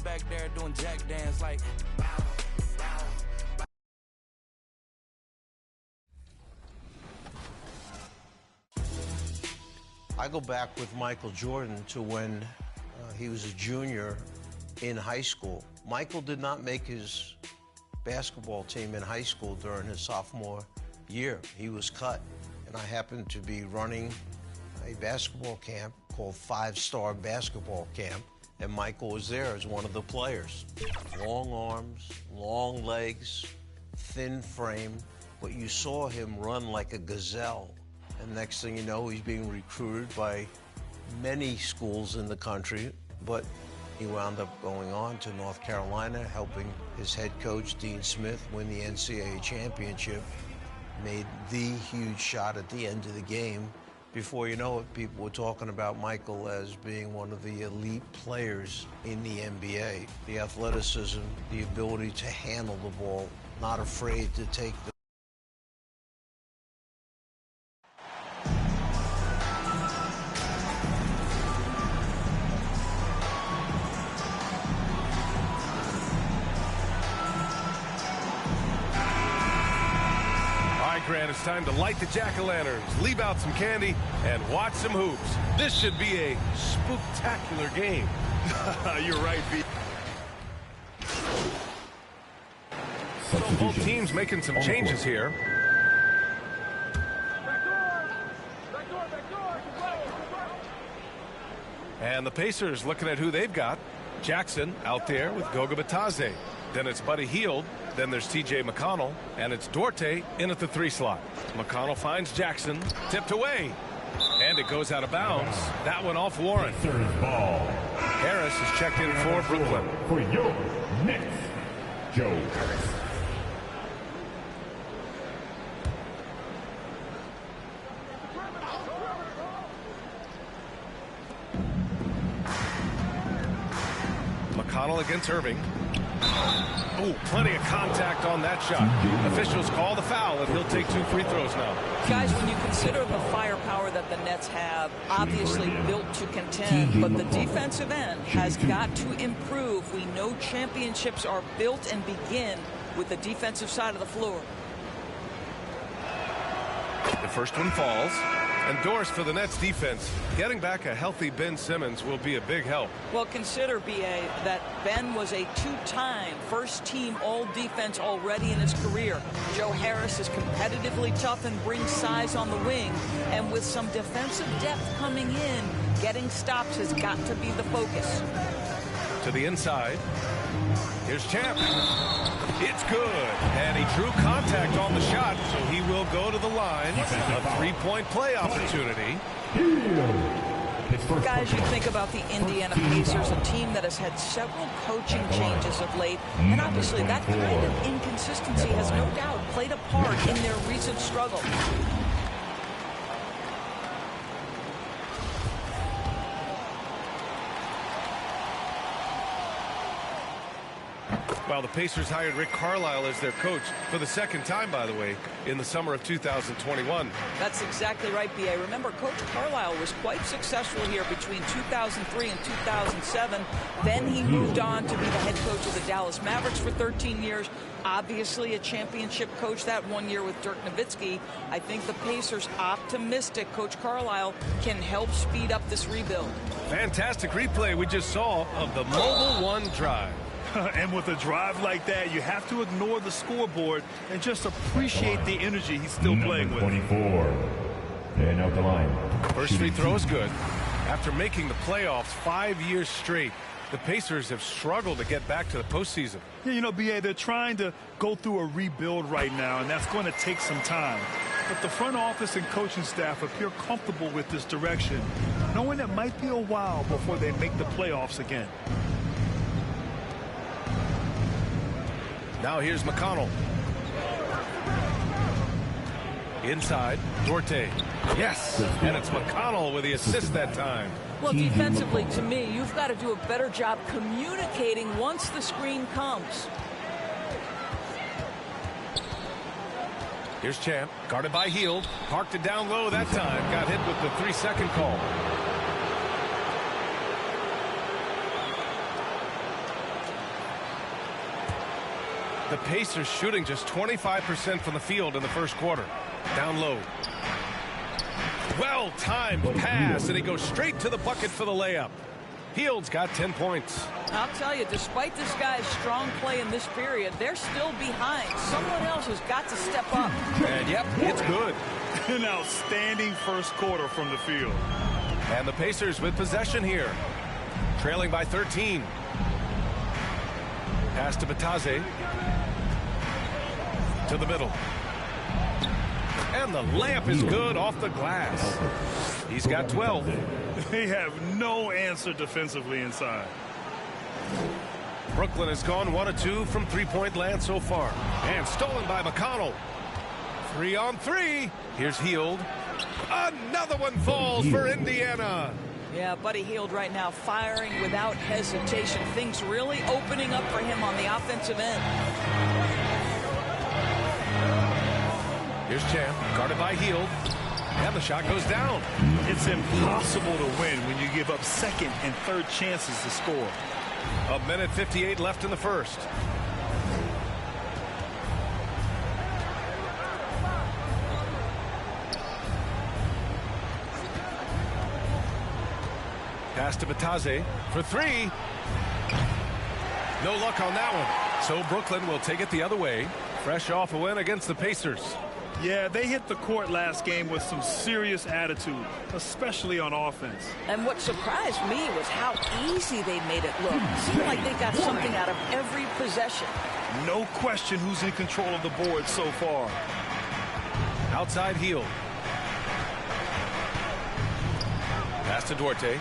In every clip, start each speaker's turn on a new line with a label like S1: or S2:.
S1: back there doing jack dance like.
S2: I go back with Michael Jordan to when he was a junior in high school. Michael did not make his basketball team in high school during his sophomore year. He was cut, and I happened to be running a basketball camp called 5-Star Basketball Camp, and Michael was there as one of the players. Long arms, long legs, thin frame, but you saw him run like a gazelle. And next thing you know, he's being recruited by many schools in the country, but he wound up going on to North Carolina, helping his head coach, Dean Smith, win the NCAA championship, made the huge shot at the end of the game. Before you know it, people were talking about Michael as being one of the elite players in the NBA. The athleticism, the ability to handle the ball, not afraid to take the
S3: Grant, it's time to light the jack-o'-lanterns, leave out some candy, and watch some hoops. This should be a spooktacular game.
S4: You're right, B.
S3: So both teams making some changes here. And the Pacers looking at who they've got. Jackson out there with Goga Bitadze. Then it's Buddy Hield. Then there's T.J. McConnell, and it's Duarte in at the 3 slot. McConnell finds Jackson, tipped away, and it goes out of bounds. That one off Warren.
S5: Ball.
S3: Harris is checked in for Brooklyn.
S5: For your Knicks, Joe Harris.
S3: McConnell against Irving. Oh, plenty of contact on that shot. Officials call the foul, and he'll take 2 free throws now.
S6: Guys, when you consider the firepower that the Nets have, obviously built to contend, but the defensive end has got to improve. We know championships are built and begin with the defensive side of the floor.
S3: The first one falls. And Doris, for the Nets defense, getting back a healthy Ben Simmons will be a big help.
S6: Well, consider, B.A., that Ben was a 2-time first-team all-defense already in his career. Joe Harris is competitively tough and brings size on the wing. And with some defensive depth coming in, getting stops has got to be the focus.
S3: To the inside. Here's Champ. It's good. And he drew contact on the shot, so he will go to the line. A 3-point play opportunity.
S6: Guys, you think about the Indiana Pacers, a team that has had several coaching changes of late, and obviously that kind of inconsistency has no doubt played a part in their recent struggle.
S3: Well, the Pacers hired Rick Carlisle as their coach for the second time, by the way, in the summer of 2021.
S6: That's exactly right, B.A. Remember, Coach Carlisle was quite successful here between 2003 and 2007. Then he moved on to be the head coach of the Dallas Mavericks for 13 years. Obviously a championship coach that 1 year with Dirk Nowitzki. I think the Pacers optimistic Coach Carlisle can help speed up this rebuild.
S3: Fantastic replay we just saw of the Mobile One drive.
S4: And with a drive like that, you have to ignore the scoreboard and just appreciate the energy he's still playing with.
S5: 24. And out the line.
S3: First free throw is good. After making the playoffs 5 years straight, the Pacers have struggled to get back to the postseason.
S4: Yeah, you know, B.A., they're trying to go through a rebuild right now, and that's going to take some time. But the front office and coaching staff appear comfortable with this direction, knowing it might be a while before they make the playoffs again.
S3: Now here's McConnell. Inside, Duarte. Yes, and it's McConnell with the assist that time.
S6: Well, defensively, to me, you've got to do a better job communicating once the screen comes.
S3: Here's Champ, guarded by Hield. Parked it down low that time. Got hit with the 3-second call. The Pacers shooting just 25% from the field in the first quarter. Down low. Well-timed pass, and he goes straight to the bucket for the layup. Hield's got 10 points.
S6: I'll tell you, despite this guy's strong play in this period, they're still behind. Someone else has got to step up.
S3: And yep, it's good.
S4: An outstanding first quarter from the field.
S3: And the Pacers with possession here. Trailing by 13. Pass to Bitadze. To the middle. And the layup is good off the glass. He's got 12.
S4: They have no answer defensively inside.
S3: Brooklyn has gone 1 of 2 from three-point land so far. And stolen by McConnell. 3 on 3. Here's Hield. Another one falls for Indiana.
S6: Yeah, Buddy Hield right now firing without hesitation. Things really opening up for him on the offensive end.
S3: Here's Champ, guarded by Hield. And the shot goes down.
S4: It's impossible to win when you give up second and third chances to score.
S3: 1:58 left in the first. Pass to Bitadze for 3. No luck on that one. So Brooklyn will take it the other way. Fresh off a win against the Pacers.
S4: Yeah, they hit the court last game with some serious attitude, especially on offense.
S6: And what surprised me was how easy they made it look. It seemed like they got something out of every possession.
S4: No question who's in control of the board so far.
S3: Outside Hield. Pass to Duarte.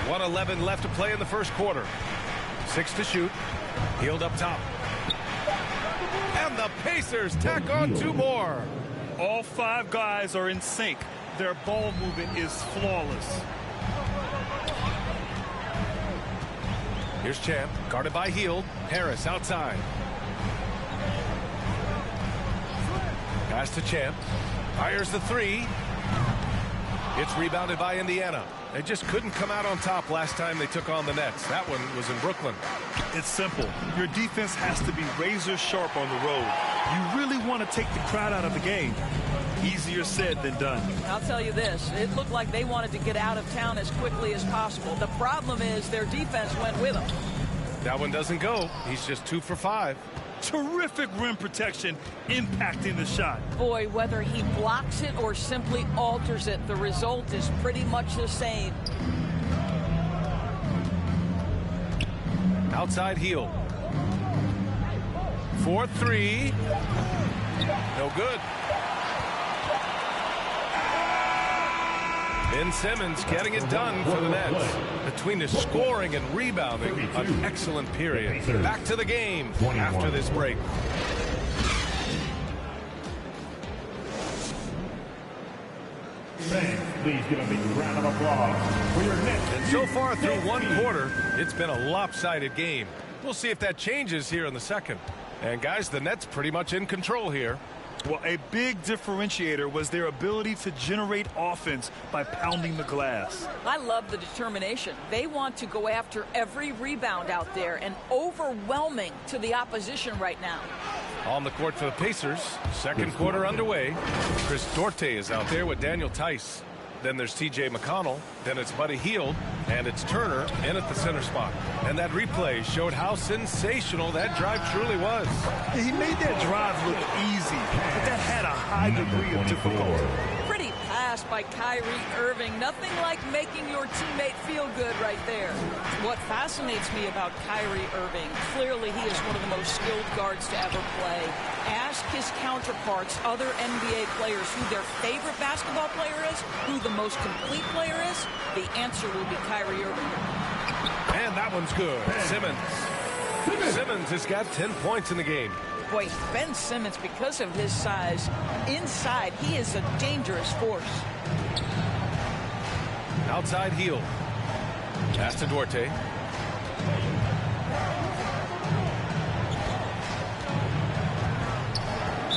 S3: 1:11 left to play in the first quarter. 6 to shoot. Hield up top. And the Pacers tack on 2 more.
S4: All 5 guys are in sync. Their ball movement is flawless.
S3: Here's Champ, guarded by Hield. Harris outside. Pass to Champ. Fires the 3. It's rebounded by Indiana. They just couldn't come out on top last time they took on the Nets. That one was in Brooklyn.
S4: It's simple. Your defense has to be razor sharp on the road. You really want to take the crowd out of the game. Easier said than done.
S6: I'll tell you this, it looked like they wanted to get out of town as quickly as possible. The problem is their defense went with them.
S3: That one doesn't go. He's just 2 for 5.
S4: Terrific rim protection impacting the shot.
S6: Boy, whether he blocks it or simply alters it, the result is pretty much the same.
S3: Outside Hield. 4-3. No good. Ben Simmons getting it done for the Nets. Between the scoring and rebounding, an excellent period. Back to the game after this break.
S5: Fans, please give a big round of applause for your Nets.
S3: And so far through 1 quarter, it's been a lopsided game. We'll see if that changes here in the second. And guys, the Nets pretty much in control here.
S4: Well, a big differentiator was their ability to generate offense by pounding the glass.
S6: I love the determination. They want to go after every rebound out there and overwhelming to the opposition right now.
S3: On the court for the Pacers, second quarter underway. Chris Duarte is out there with Daniel Tice. Then there's TJ McConnell. Then it's Buddy Hield. And it's Turner in at the center spot. And that replay showed how sensational that drive truly was.
S4: He made that drive look easy, but that had a high degree of difficulty.
S6: Pretty pass by Kyrie Irving. Nothing like making your teammate feel good right there. What fascinates me about Kyrie Irving, clearly he is one of the most skilled guards to ever play. Ask his counterparts, other NBA players, who their favorite basketball player is, who the most complete player is. The answer will be Kyrie Irving.
S3: And that one's good. Simmons has got 10 points in the game.
S6: Boy, Ben Simmons, because of his size, inside, he is a dangerous force.
S3: Outside Hield. Pass to Duarte.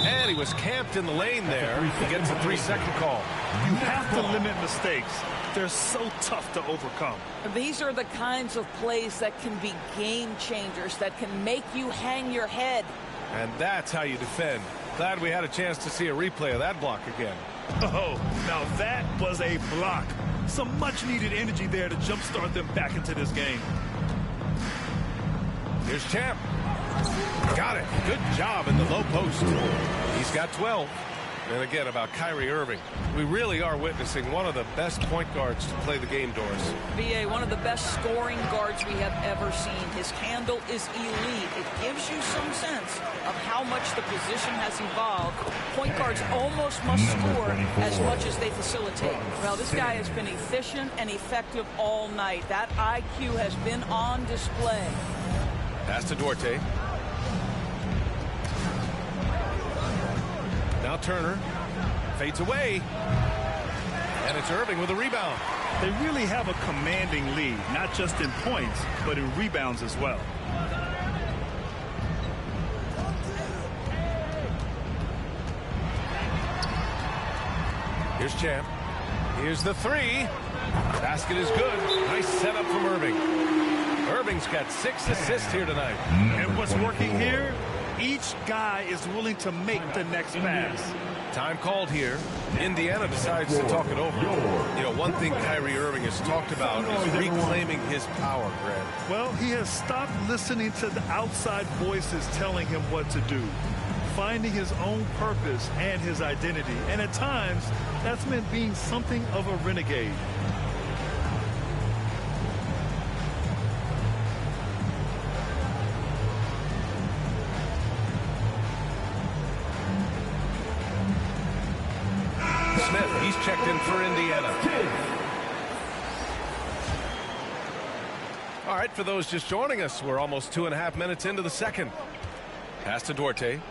S3: And he was camped in the lane there. He gets a 3-second call.
S4: You have to limit mistakes. They're so tough to overcome.
S6: These are the kinds of plays that can be game changers, that can make you hang your head.
S3: And that's how you defend. Glad we had a chance to see a replay of that block again.
S4: Oh, now that was a block. Some much-needed energy there to jumpstart them back into this game.
S3: Here's Champ. Got it. Good job in the low post. He's got 12. And again, about Kyrie Irving. We really are witnessing one of the best point guards to play the game, Doris.
S6: BA, one of the best scoring guards we have ever seen. His handle is elite. It gives you some sense of how much the position has evolved. Point guards almost must score as much as they facilitate. Well, this guy has been efficient and effective all night. That IQ has been on display.
S3: Pass to Duarte. Now Turner fades away. And it's Irving with a rebound.
S4: They really have a commanding lead, not just in points, but in rebounds as well.
S3: Here's Champ. Here's the three. Basket is good. Nice setup from Irving. Irving's got 6 assists here tonight.
S4: And what's working here? Each guy is willing to make the next pass.
S3: Time called here. Indiana decides to talk it over. You know, one thing Kyrie Irving has talked about is reclaiming his power, Grant.
S4: Well, he has stopped listening to the outside voices telling him what to do, finding his own purpose and his identity. And at times, that's meant being something of a renegade.
S3: Smith, he's checked in for Indiana. All right, for those just joining us, we're almost 2.5 minutes into the second. Pass to Duarte.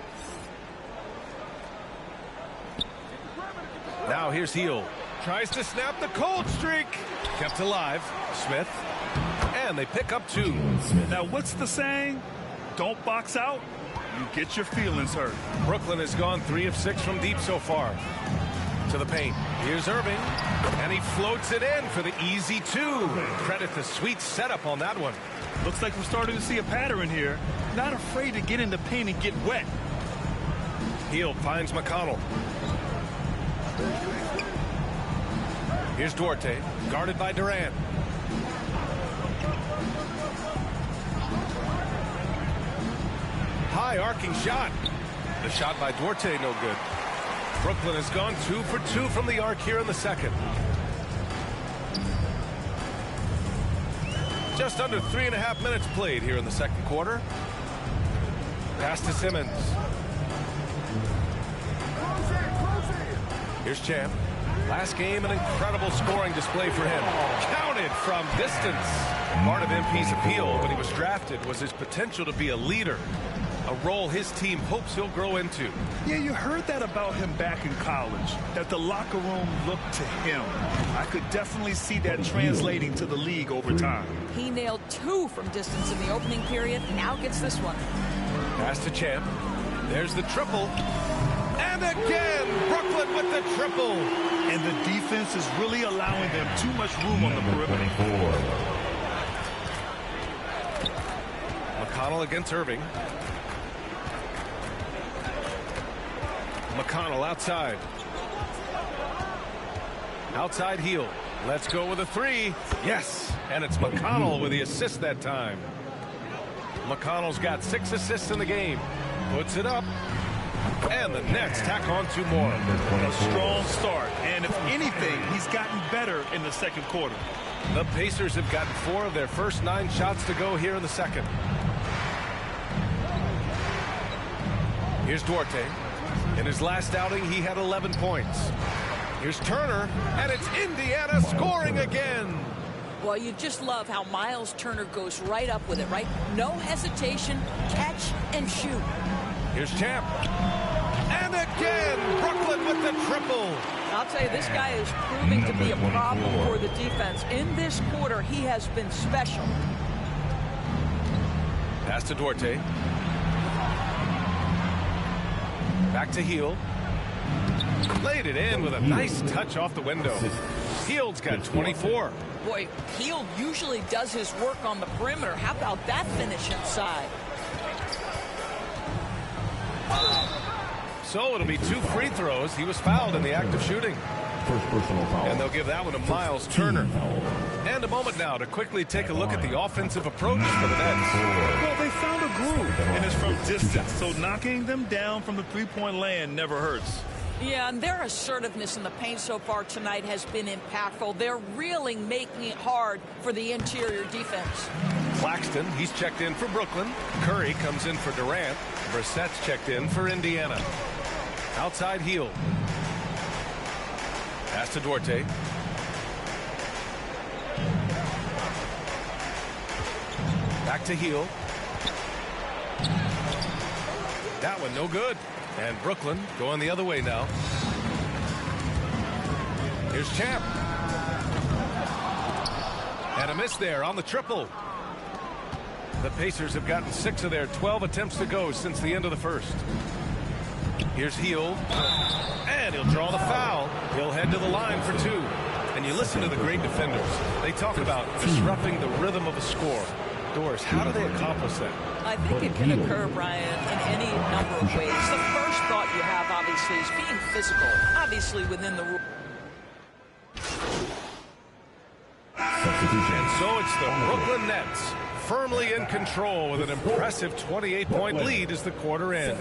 S3: Now here's Hield. Tries to snap the cold streak. Kept alive. Smith. And they pick up 2.
S4: Now, what's the saying? Don't box out. You get your feelings hurt.
S3: Brooklyn has gone 3 of 6 from deep so far. To the paint. Here's Irving. And he floats it in for the easy 2. Credit the sweet setup on that one.
S4: Looks like we're starting to see a pattern here. Not afraid to get in the paint and get wet.
S3: Hield finds McConnell. Here's Duarte, guarded by Durant. High arcing shot. The shot by Duarte, no good. Brooklyn has gone 2 for 2 from the arc here in the second. Just under 3.5 minutes played here in the second quarter. Pass to Simmons. Here's Champ. Last game, an incredible scoring display for him. Counted from distance. Part of MP's appeal when he was drafted was his potential to be a leader. A role his team hopes he'll grow into.
S4: Yeah, you heard that about him back in college, that the locker room looked to him. I could definitely see that translating to the league over time.
S6: He nailed 2 from distance in the opening period. Now gets this one.
S3: Pass to Champ. There's the triple. And again, Brooklyn with the triple.
S4: And the defense is really allowing them too much room on the perimeter.
S3: McConnell against Irving. McConnell outside. Outside Hield. Let's go with a 3. Yes, and it's McConnell with the assist that time. McConnell's got 6 assists in the game. Puts it up. And the Nets tack on 2 more.
S4: A strong start. And if anything, he's gotten better in the second quarter.
S3: The Pacers have gotten 4 of their first 9 shots to go here in the second. Here's Duarte. In his last outing, he had 11 points. Here's Turner, and it's Indiana scoring again.
S6: Well, you just love how Miles Turner goes right up with it, right? No hesitation, catch and shoot.
S3: Here's Champ. And again, Brooklyn with the triple.
S6: I'll tell you, this guy is proving to be a problem for the defense. In this quarter, he has been special.
S3: Pass to Duarte. Back to Hield. Laid it in with a nice touch off the window. Hield's got 24.
S6: Boy, Hield usually does his work on the perimeter. How about that finish inside?
S3: So it'll be 2 free throws. He was fouled in the act of shooting.
S5: First personal foul.
S3: And they'll give that one to Miles Turner. And a moment now to quickly take a look at the offensive approach for the Nets.
S4: Well, they found a groove, and it's from distance, so knocking them down from the three-point land never hurts.
S6: Yeah, and their assertiveness in the paint so far tonight has been impactful. They're really making it hard for the interior defense.
S3: Claxton, he's checked in for Brooklyn. Curry comes in for Durant. Brissett's checked in for Indiana. Outside Hield. Pass to Duarte. Back to Hield. That one no good. And Brooklyn going the other way now. Here's Champ. And a miss there on the triple. The Pacers have gotten 6 of their 12 attempts to go since the end of the first. Here's Hield. And he'll draw the foul. He'll head to the line for 2. And you listen to the great defenders. They talk about disrupting the rhythm of a score. Doris, how do they accomplish that?
S6: I think it can occur, Brian, in any number of ways. The first thought you have, obviously, is being physical, obviously within the rules.
S3: And so it's the Brooklyn Nets firmly in control with an impressive 28-point lead as the quarter ends.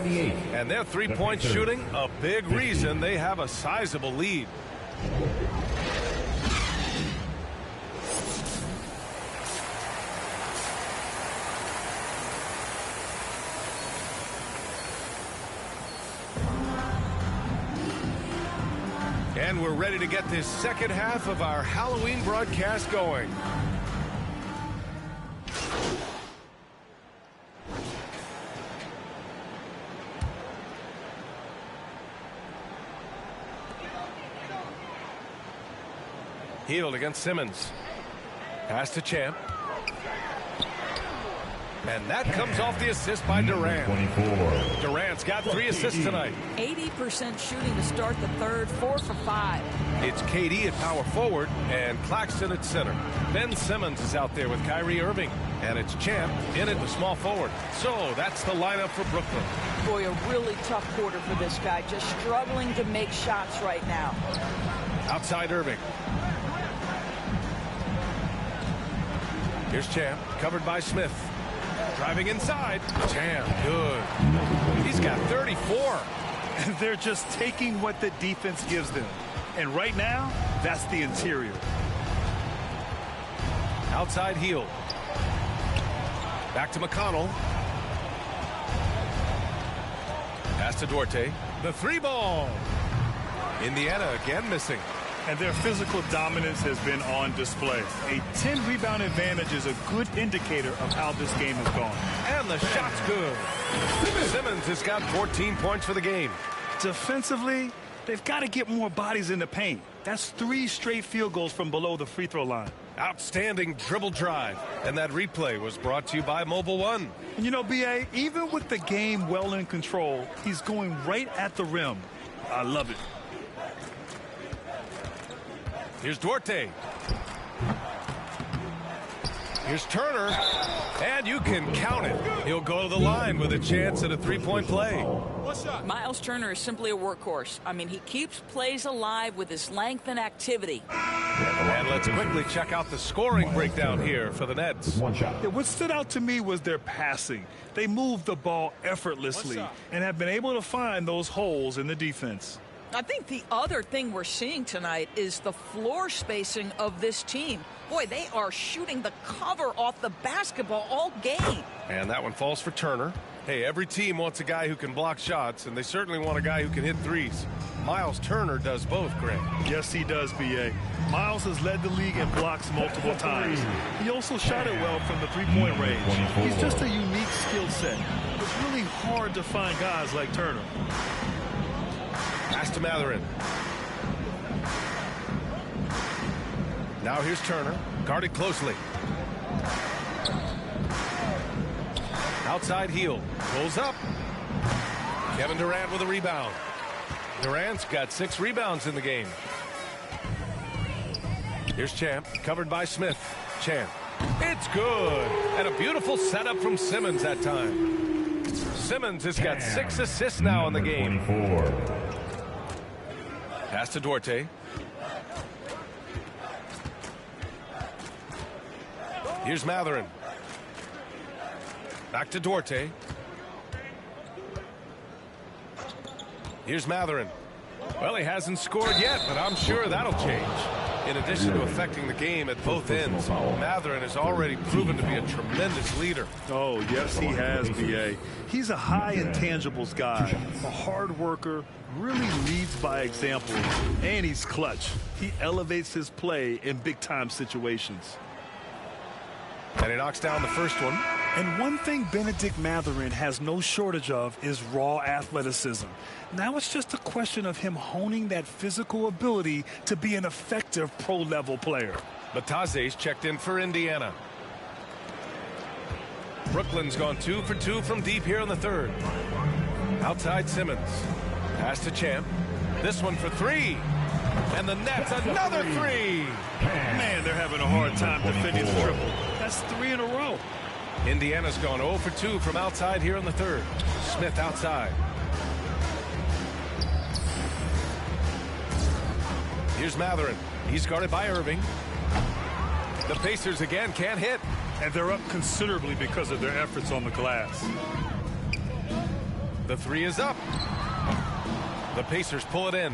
S3: And their three-point shooting, a big reason they have a sizable lead. And we're ready to get this second half of our Halloween broadcast going. Hield against Simmons. Pass to Champ. And that comes off the assist by Durant.
S5: 24.
S3: Durant's got 3 assists tonight.
S6: 80% shooting to start the third, 4 for 5.
S3: It's KD at power forward and Claxton at center. Ben Simmons is out there with Kyrie Irving. And it's Champ in at the small forward. So that's the lineup for Brooklyn.
S6: Boy, a really tough quarter for this guy. Just struggling to make shots right now.
S3: Outside Irving. Here's Champ, covered by Smith. Driving inside. Champ, good. He's got 34.
S4: They're just taking what the defense gives them. And right now, that's the interior.
S3: Outside Hield. Back to McConnell. Pass to Duarte. The 3-ball. Indiana again missing.
S4: And their physical dominance has been on display. A 10-rebound advantage is a good indicator of how this game has gone.
S3: And the shot's good. Simmons has got 14 points for the game.
S4: Defensively, they've got to get more bodies in the paint. That's 3 straight field goals from below the free throw line.
S3: Outstanding dribble drive. And that replay was brought to you by Mobile One.
S4: And you know, B.A., even with the game well in control, he's going right at the rim. I love it.
S3: Here's Duarte. Here's Turner. And you can count it. He'll go to the line with a chance at a 3-point play.
S6: Miles Turner is simply a workhorse. I mean, he keeps plays alive with his length and activity.
S3: And let's quickly check out the scoring breakdown here for the Nets.
S5: One shot.
S4: Yeah, what stood out to me was their passing. They moved the ball effortlessly and have been able to find those holes in the defense.
S6: I think the other thing we're seeing tonight is the floor spacing of this team. Boy, they are shooting the cover off the basketball all game.
S3: And that one falls for Turner. Hey, every team wants a guy who can block shots, and they certainly want a guy who can hit threes. Miles Turner does both, Greg.
S4: Yes, he does, B.A. Miles has led the league in blocks multiple times. He also shot it well from the three-point range. He's just a unique skill set. It's really hard to find guys like Turner.
S3: Pass to Matherin. Now here's Turner, guarded closely. Outside Hield, pulls up. Kevin Durant with a rebound. Durant's got 6 rebounds in the game. Here's Champ, covered by Smith. Champ. It's good. And a beautiful setup from Simmons that time. Simmons has got 6 assists now in the game.
S5: 24.
S3: Pass to Duarte. Here's Mathurin. Back to Duarte. Here's Mathurin. Well, he hasn't scored yet, but I'm sure that'll change. In addition to affecting the game at both ends, Mathurin has already proven to be a tremendous leader.
S4: Oh, yes, he has, B.A. He's a high intangibles guy, a hard worker, really leads by example, and he's clutch. He elevates his play in big-time situations.
S3: And he knocks down the first one.
S4: And one thing Bennedict Mathurin has no shortage of is raw athleticism. Now it's just a question of him honing that physical ability to be an effective pro-level player.
S3: Bataze's checked in for Indiana. Brooklyn's gone 2 for 2 from deep here in the third. Outside Simmons. Pass to Champ. This one for 3. And the Nets, another 3.
S4: Man, they're having a hard time defending the triple. That's 3 in a row.
S3: Indiana's gone 0 for 2 from outside here in the third. Smith outside. Here's Mathurin. He's guarded by Irving. The Pacers again can't hit.
S4: And they're up considerably because of their efforts on the glass.
S3: The 3 is up. The Pacers pull it in.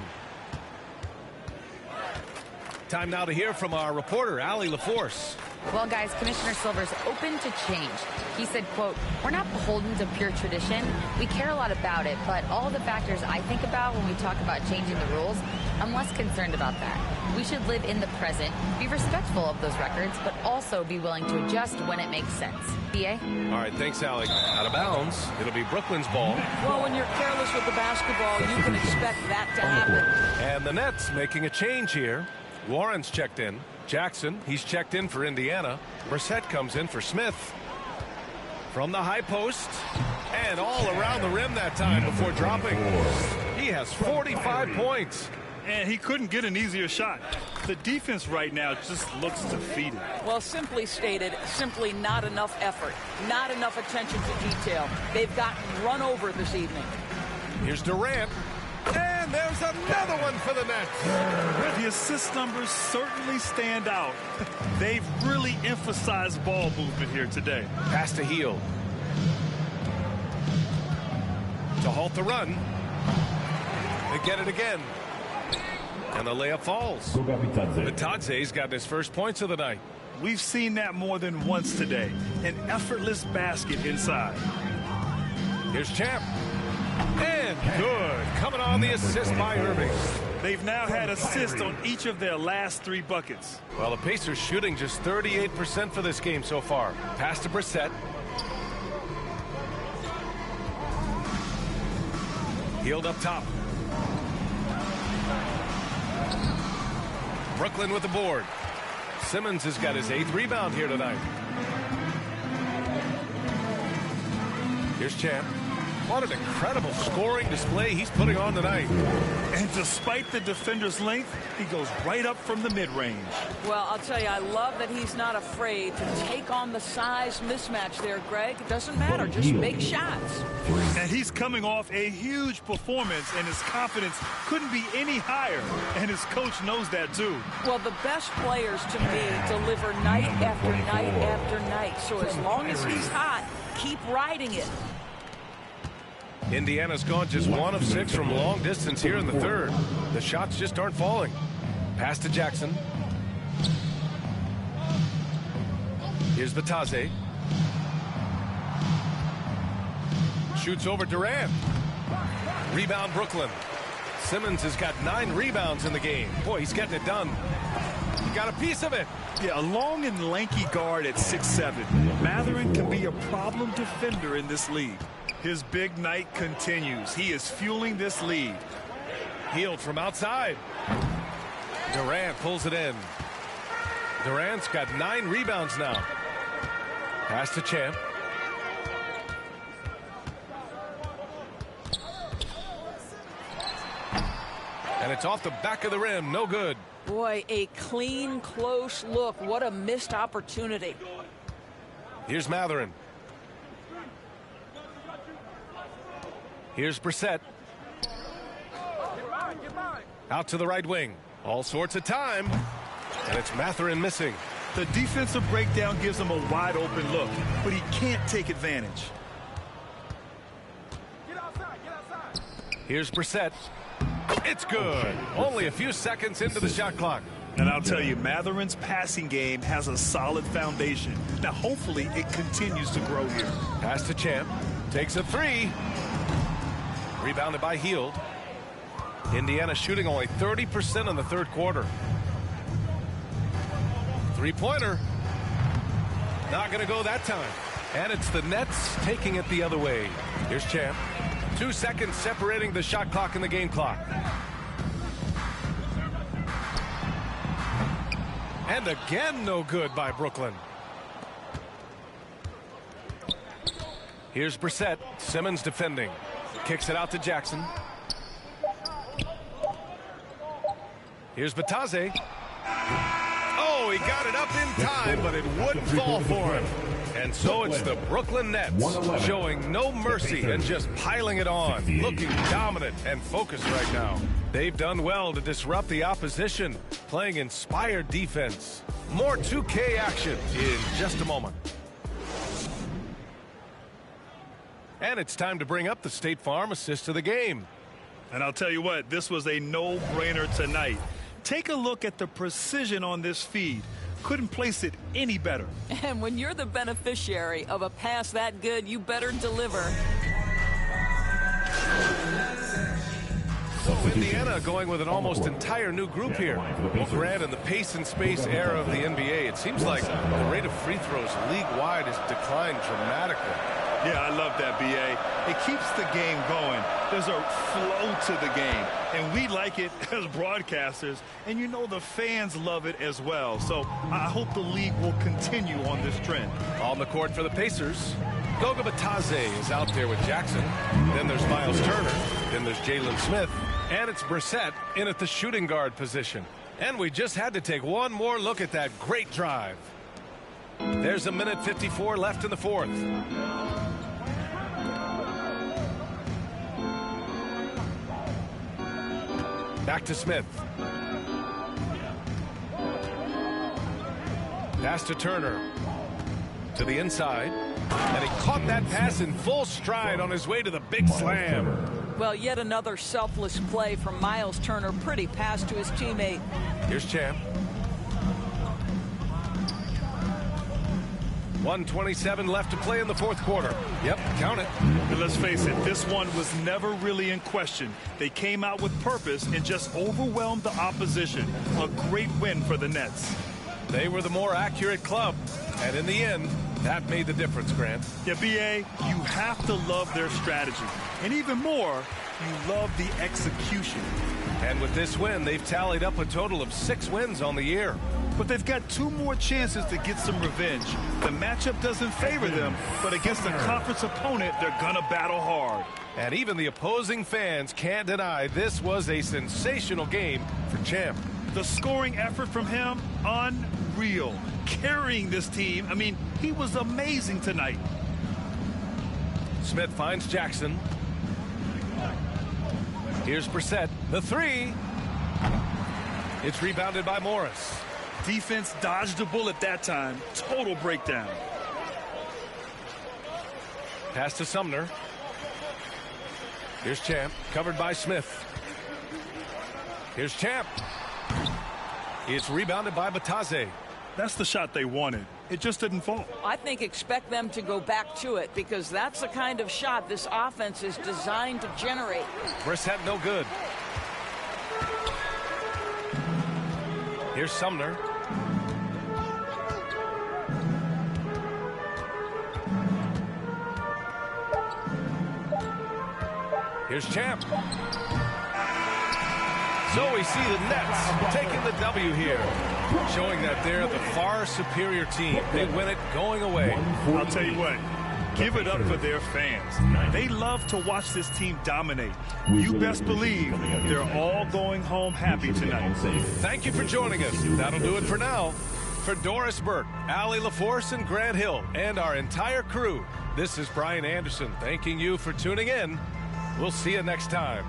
S3: Time now to hear from our reporter, Allie LaForce.
S7: Well, guys, Commissioner Silver's open to change. He said, quote, "We're not beholden to pure tradition. We care a lot about it, but all the factors I think about when we talk about changing the rules, I'm less concerned about that. We should live in the present, be respectful of those records, but also be willing to adjust when it makes sense." B.A.?
S3: All right, thanks, Allie. Out of bounds. It'll be Brooklyn's ball.
S6: Well, when you're careless with the basketball, you can expect that to happen.
S3: And the Nets making a change here. Warren's checked in. Jackson, he's checked in for Indiana. Brissett comes in for Smith. From the high post. And all around the rim that time before dropping. He has 45 points.
S4: And he couldn't get an easier shot. The defense right now just looks defeated.
S6: Well, simply stated, simply not enough effort. Not enough attention to detail. They've gotten run over this evening.
S3: Here's Durant. And there's another one for the Nets.
S4: The assist numbers certainly stand out. They've really emphasized ball movement here today.
S3: Pass to Hield. To halt the run. They get it again. And the layup falls. Bataze's got his first points of the night.
S4: We've seen that more than once today. An effortless basket inside.
S3: Here's Champ. And good. Coming on the assist by Irving.
S4: They've now had assists on each of their last 3 buckets.
S3: Well, the Pacers shooting just 38% for this game so far. Pass to Brissett. Hield up top. Brooklyn with the board. Simmons has got his 8th rebound here tonight. Here's Champ. What an incredible scoring display he's putting on tonight.
S4: And despite the defender's length, he goes right up from the mid-range.
S6: Well, I'll tell you, I love that he's not afraid to take on the size mismatch there, Greg. It doesn't matter. Just make shots.
S4: And he's coming off a huge performance, and his confidence couldn't be any higher. And his coach knows that, too.
S6: Well, the best players, to me, deliver night after night after night. So as long as he's hot, keep riding it.
S3: Indiana's gone just 1 of 6 from long distance here in the third. The shots just aren't falling. Pass to Jackson. Here's Bataze. Shoots over Durant. Rebound Brooklyn. Simmons has got 9 rebounds in the game. Boy, he's getting it done. He got a piece of it.
S4: Yeah, a long and lanky guard at 6'7". Mathurin can be a problem defender in this league. His big night continues. He is fueling this lead.
S3: Hield from outside. Durant pulls it in. Durant's got 9 rebounds now. Pass to Champ. And it's off the back of the rim. No good.
S6: Boy, a clean, close look. What a missed opportunity.
S3: Here's Mathurin. Here's Brissett. Out to the right wing. All sorts of time. And it's Mathurin missing.
S4: The defensive breakdown gives him a wide open look, but he can't take advantage.
S3: Here's Brissett. It's good. Only a few seconds into the shot clock.
S4: And I'll tell you, Mathurin's passing game has a solid foundation. Now, hopefully, it continues to grow here.
S3: Pass to Champ. Takes a three. Rebounded by Hield. Indiana shooting only 30% in the third quarter. Three-pointer. Not going to go that time. And it's the Nets taking it the other way. Here's Champ. 2 seconds separating the shot clock and the game clock. And again, no good by Brooklyn. Here's Brissett. Simmons defending. Kicks it out to Jackson. Here's Batase. Oh, he got it up in time, but it wouldn't fall for him. And so it's the Brooklyn Nets showing no mercy and just piling it on, looking dominant and focused right now. They've done well to disrupt the opposition, playing inspired defense. More 2K action in just a moment. And it's time to bring up the State Farm assist of the game.
S4: And I'll tell you what, this was a no-brainer tonight. Take a look at the precision on this feed. Couldn't place it any better.
S6: And when you're the beneficiary of a pass that good, you better deliver.
S3: So Indiana going with an almost entire new group here. Well, Grant, in the pace and space era of the NBA, it seems like the rate of free throws league-wide has declined dramatically.
S4: Yeah, I love that, B.A. It keeps the game going. There's a flow to the game, and we like it as broadcasters, and you know the fans love it as well. So I hope the league will continue on this trend.
S3: On the court for the Pacers, Goga Batase is out there with Jackson. Then there's Miles Turner. Then there's Jalen Smith. And it's Brissett in at the shooting guard position. And we just had to take one more look at that great drive. There's 1:54 left in the fourth. Back to Smith. Pass to Turner. To the inside. And he caught that pass in full stride on his way to the big slam.
S6: Well, yet another selfless play from Miles Turner. Pretty pass to his teammate.
S3: Here's Champ. 1:27 left to play in the fourth quarter. Yep, count it.
S4: And let's face it, this one was never really in question. They came out with purpose and just overwhelmed the opposition. A great win for the Nets.
S3: They were the more accurate club. And in the end, that made the difference, Grant.
S4: Yeah, B.A., you have to love their strategy. And even more, you love the execution.
S3: And with this win, they've tallied up a total of 6 wins on the year.
S4: But they've got 2 more chances to get some revenge. The matchup doesn't favor them, but against a conference opponent, they're gonna battle hard.
S3: And even the opposing fans can't deny this was a sensational game for Champ.
S4: The scoring effort from him, unreal. Carrying this team, I mean, he was amazing tonight.
S3: Smith finds Jackson. Here's Brissett, the three. It's rebounded by Morris.
S4: Defense dodged a bullet that time. Total breakdown.
S3: Pass to Sumner. Here's Champ, covered by Smith. Here's Champ. It's rebounded by Batase.
S4: That's the shot they wanted. It just didn't fall.
S6: I think expect them to go back to it because that's the kind of shot this offense is designed to generate.
S3: Brissett no good. Here's Sumner. Here's Champ. So we see the Nets taking the W here, showing that they're the far superior team. They win it going away.
S4: I'll tell you what, give it up for their fans. They love to watch this team dominate. You best believe they're all going home happy tonight.
S3: Thank you for joining us. That'll do it for now. For Doris Burke, Allie LaForce, and Grant Hill, and our entire crew, this is Brian Anderson thanking you for tuning in. We'll see you next time.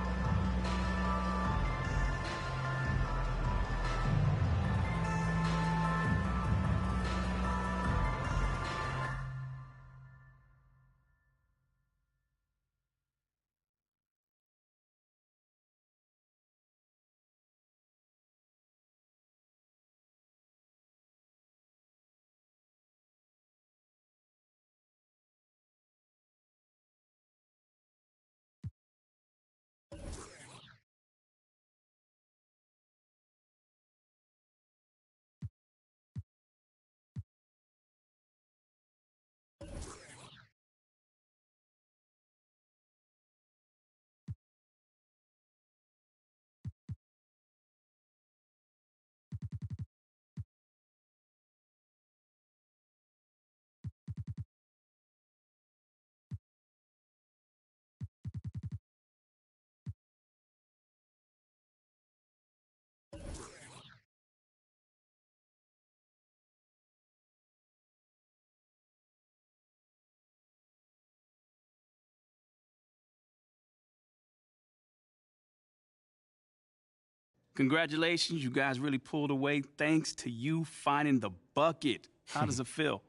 S8: Congratulations, you guys really pulled away thanks to you finding the bucket. How does it feel?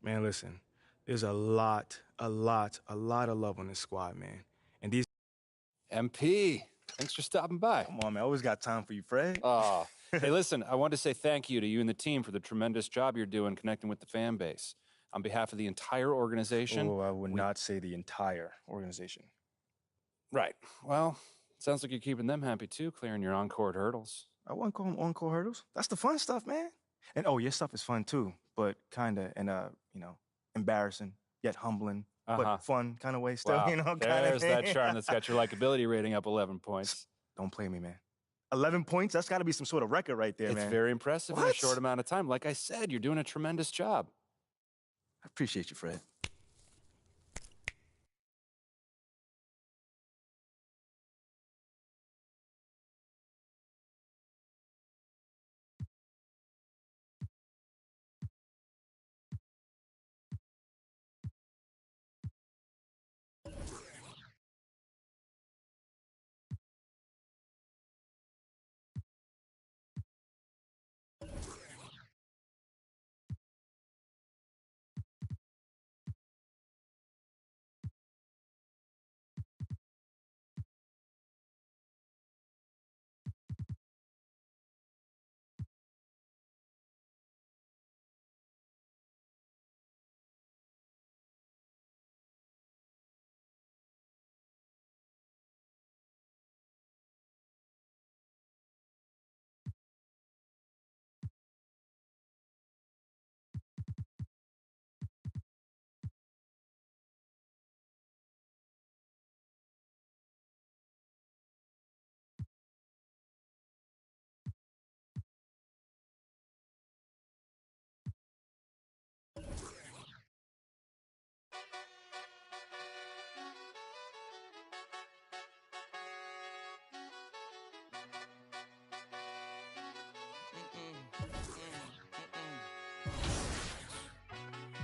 S9: Man, listen, there's a lot of love on this squad, man. And these
S10: MP, thanks for stopping by.
S9: Come on, man, I always got time for you, Fred.
S10: Oh, hey, listen, I wanted to say thank you to you and the team for the tremendous job you're doing connecting with the fan base. On behalf of the entire organization.
S9: Oh, I would not say the entire organization.
S10: Right. Well, sounds like you're keeping them happy too, clearing your on-court hurdles.
S9: I wouldn't call them on-court hurdles. That's the fun stuff, man. And oh, your stuff is fun too, but kind of in a, embarrassing yet humbling, but fun kind of way still,
S10: Wow. There's that charm that's got your likability rating up 11 points.
S9: Don't play me, man. 11 points? That's got to be some sort of record right there, man.
S10: It's very impressive in a short amount of time. Like I said, you're doing a tremendous job.
S9: I appreciate you, Fred.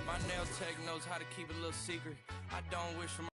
S1: My nail tech knows how to keep it a little secret. I don't wish for my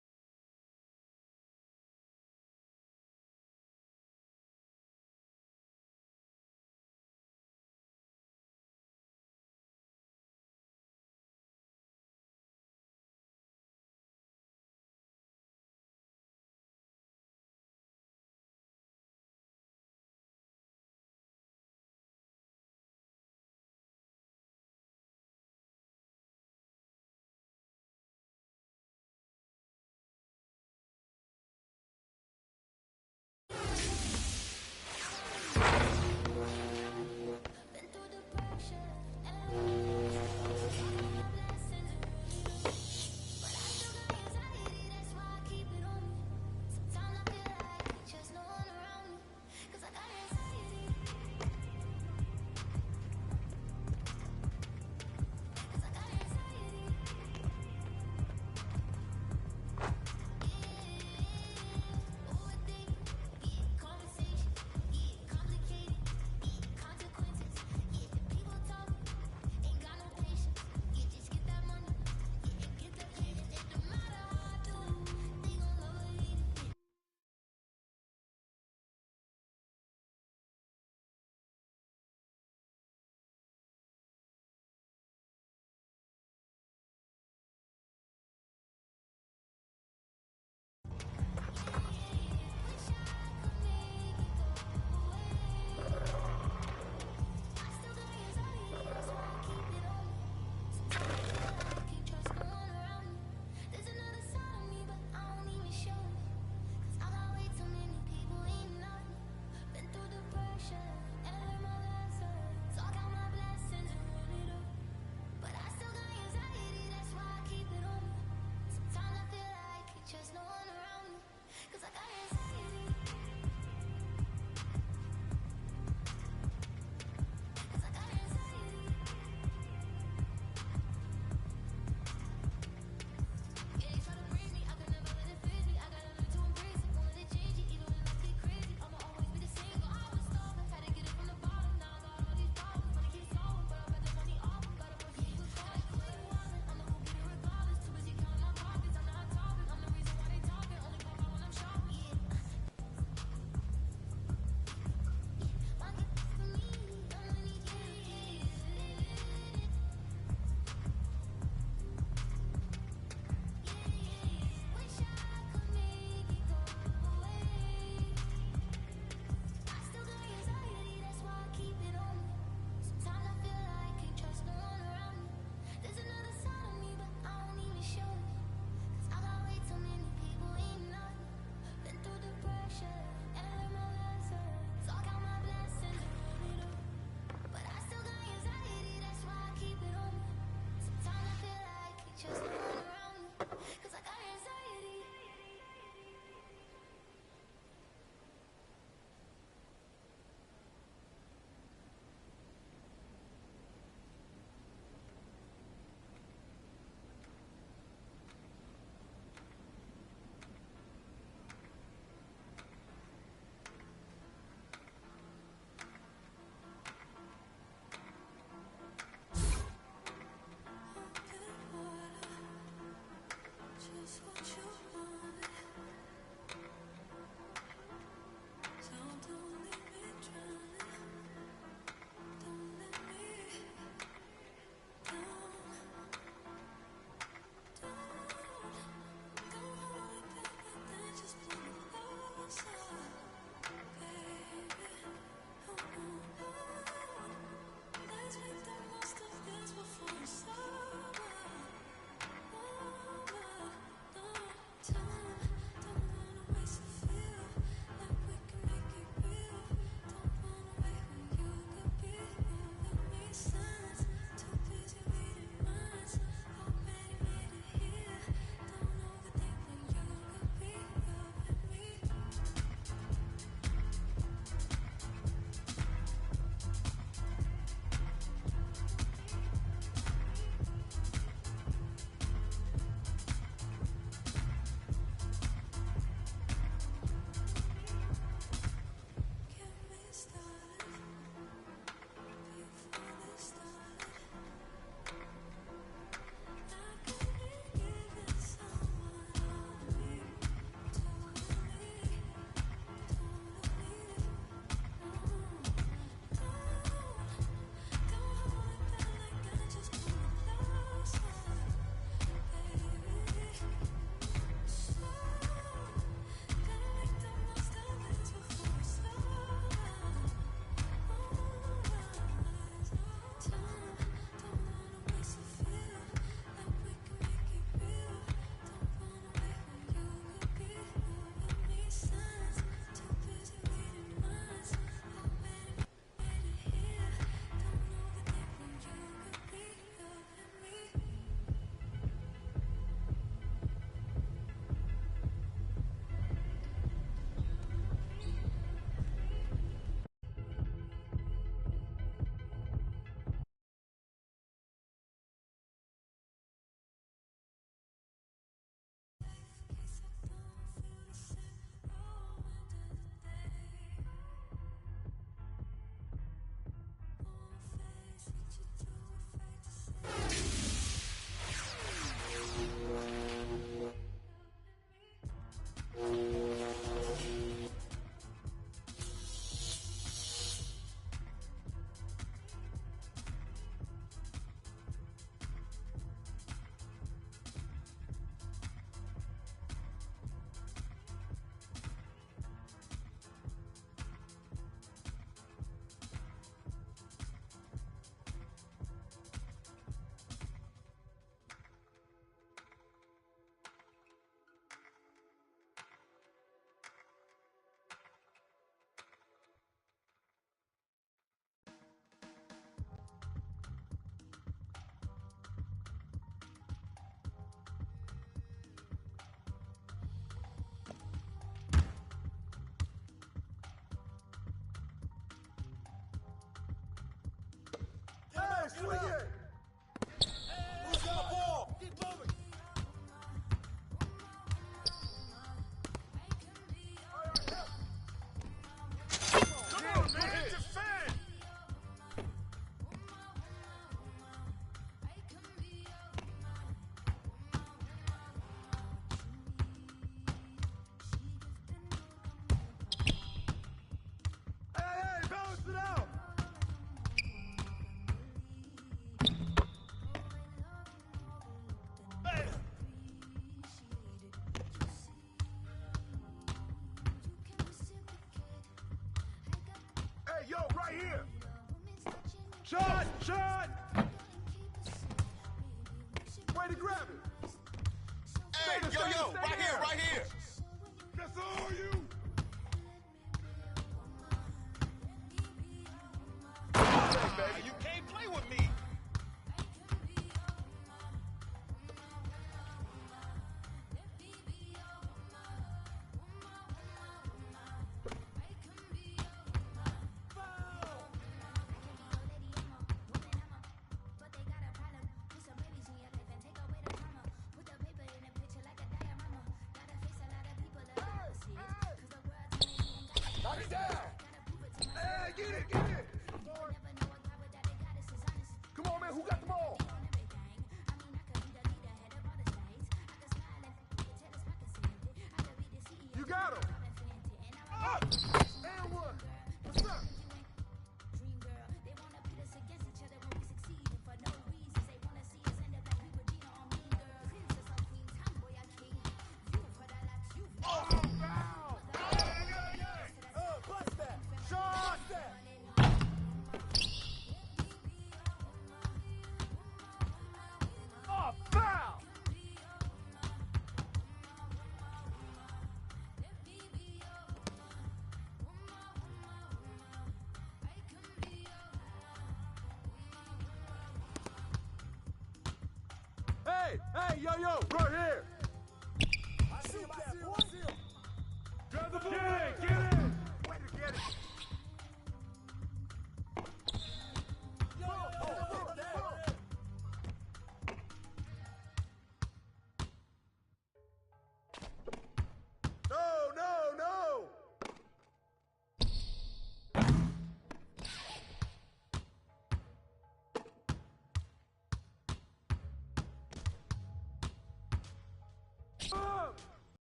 S11: Shot! Shot! Way to grab it! Hey, yo, right here, right here! That's all you! Hey, baby, you can't play with me! Come on, man, who got the ball? You got him. Up. And one. What's up? Hey, yo, right here. I see him, boy. Grab the ball. Get it. Way to get it. No.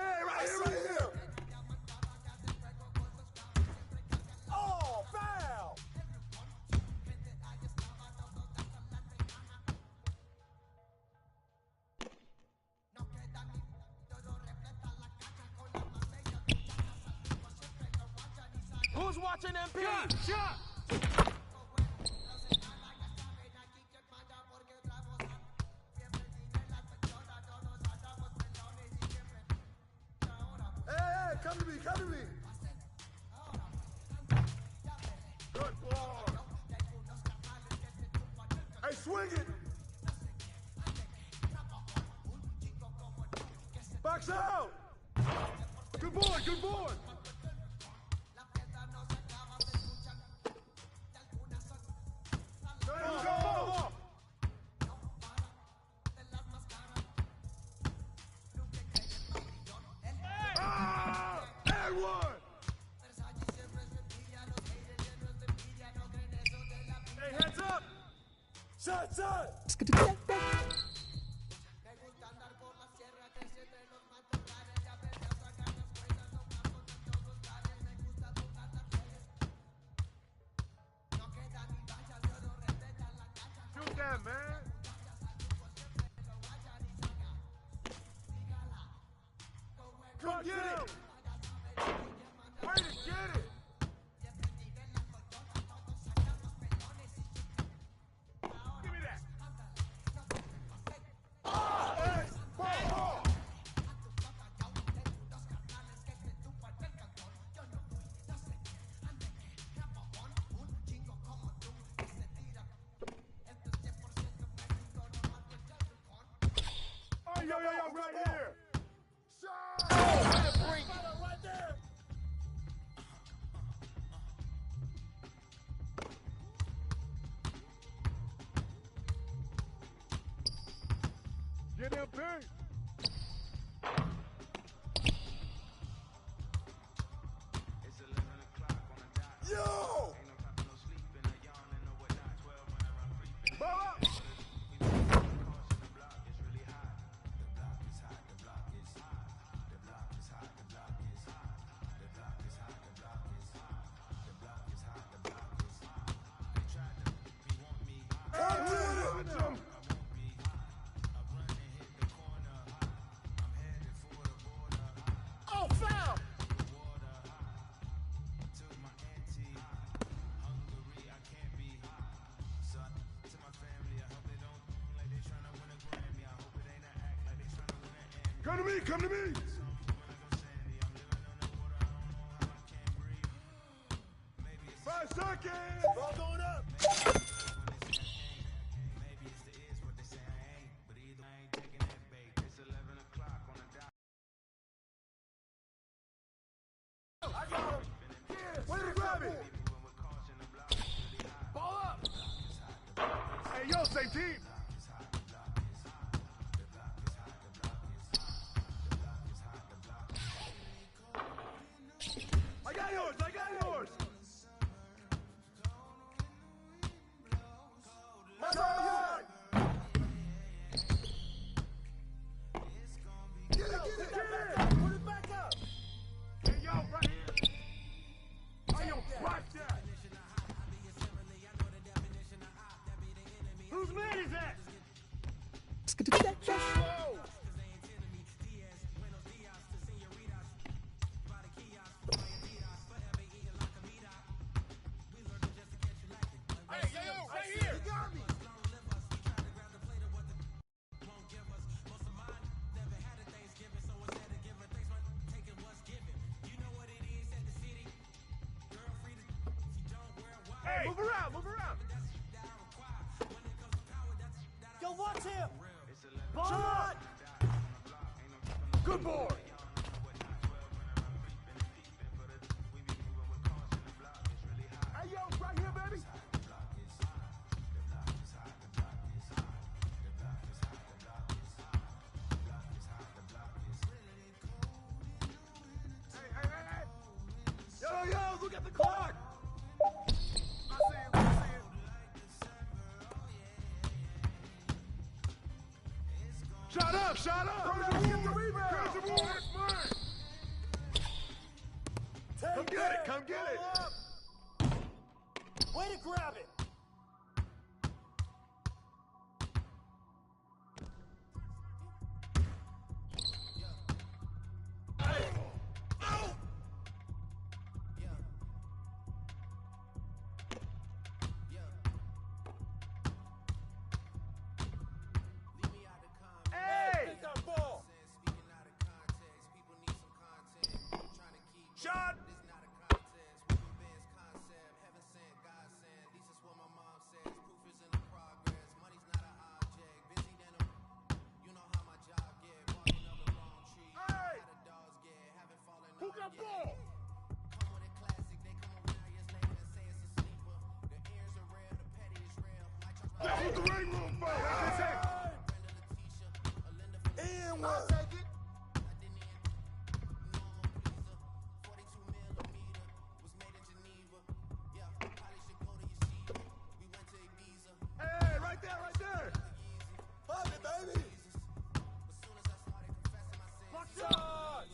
S11: Right here. Oh, foul! Who's watching MP? Shot! Come to me. Good ball. Hey, swing it. Box out. Good boy. There you go. Hey, heads up! Shot! Shoot that, man! Come get it! Way to get it! Give me that! Come to me, come to me. Five seconds. Ball going up. I got him. Yeah, way to grab it. Ball up. Hey, yo, same team. I got yours. I got yours. My side. Get it. Put it back up. Hey, yo, right here. Hey, yo, watch that. Whose man is that? Whoa. Hey, yo, right here. You got me. Hey, move around, move around. Yo, watch him. Shot. Good boy. Hey, yo, right here, baby. Hey. Yo, look at the clock. I see it. Shut up! Get the rebound! Come get it! Way to grab it! Shot! Hey! Who got ball? That's what the ring room for! And what? Take it. Hey, right there! Pop it, baby! Block shot!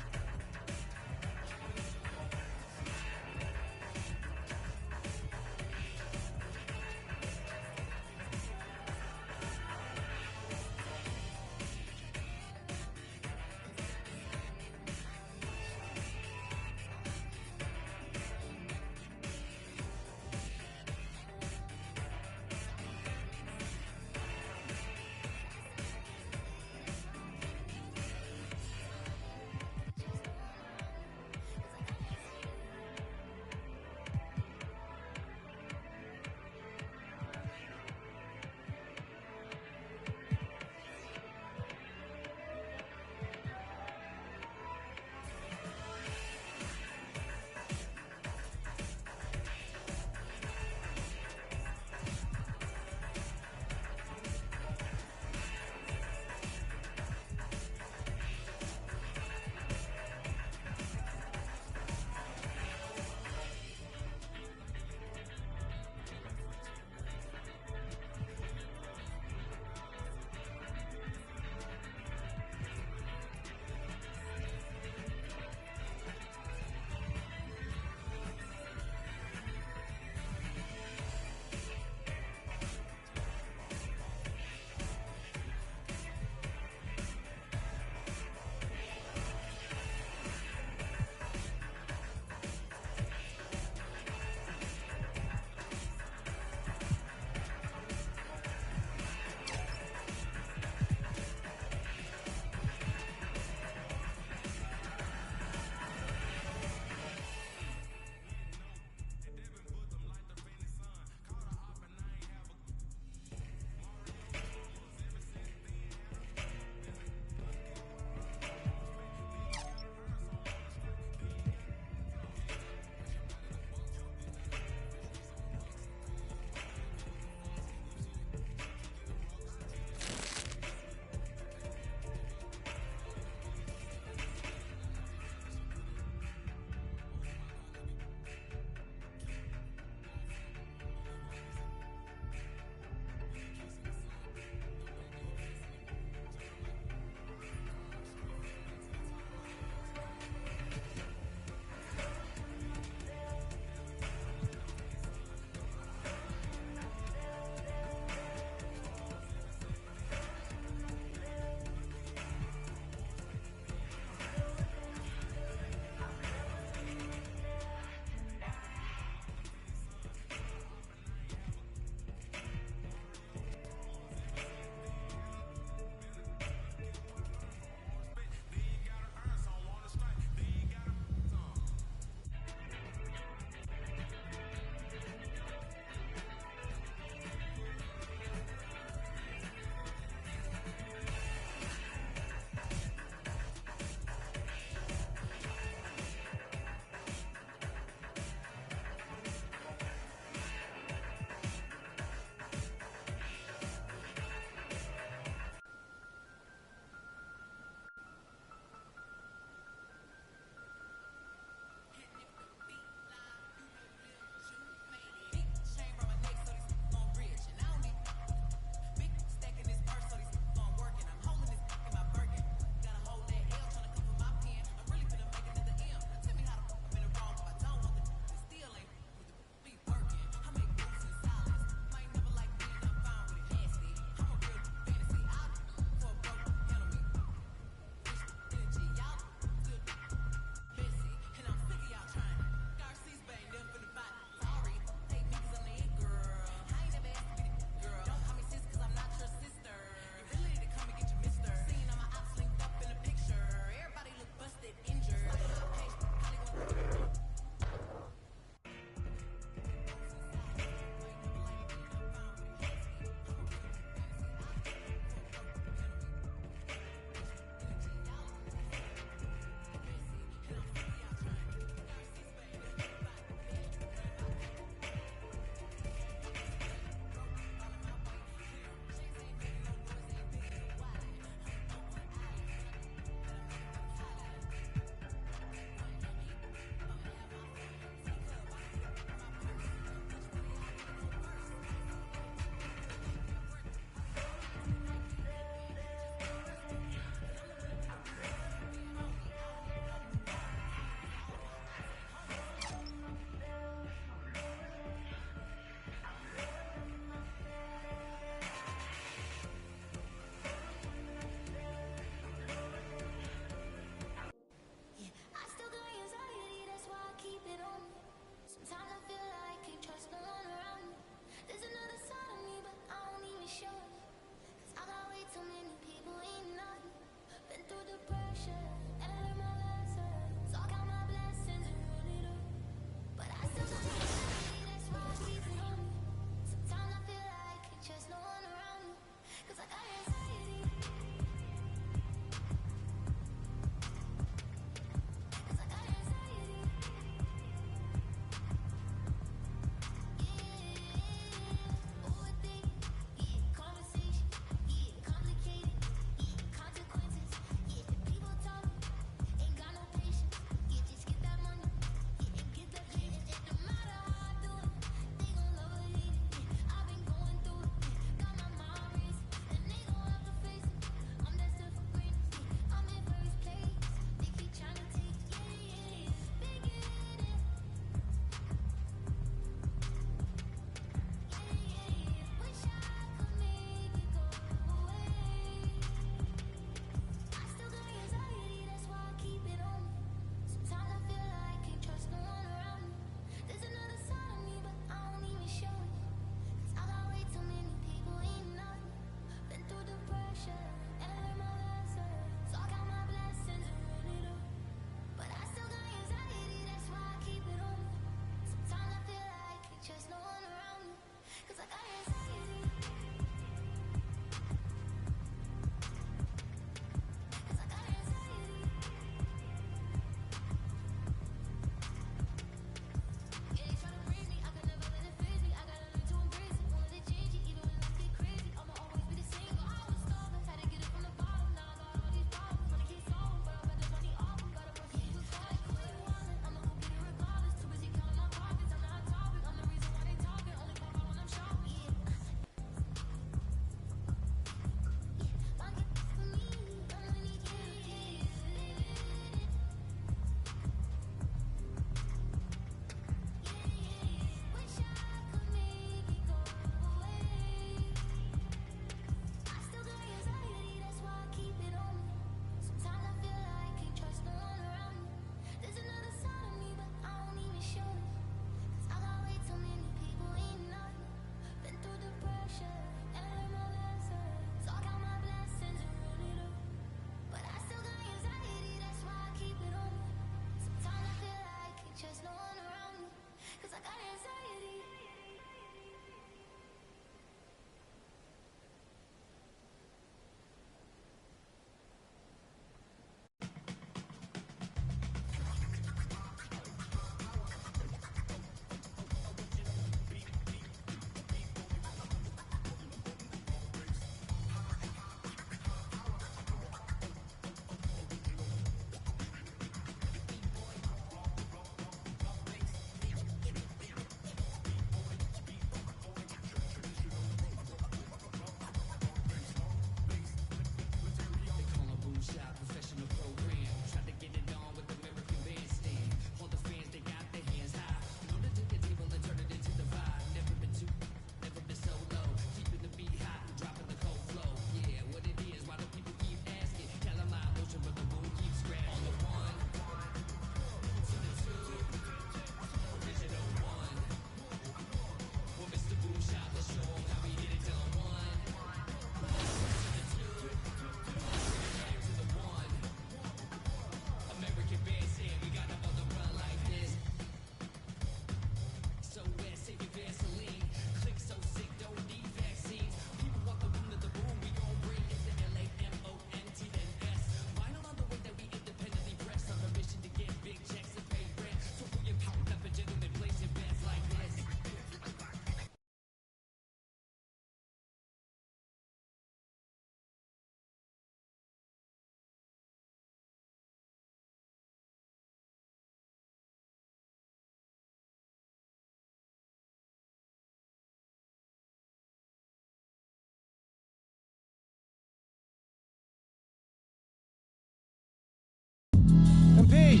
S9: MP,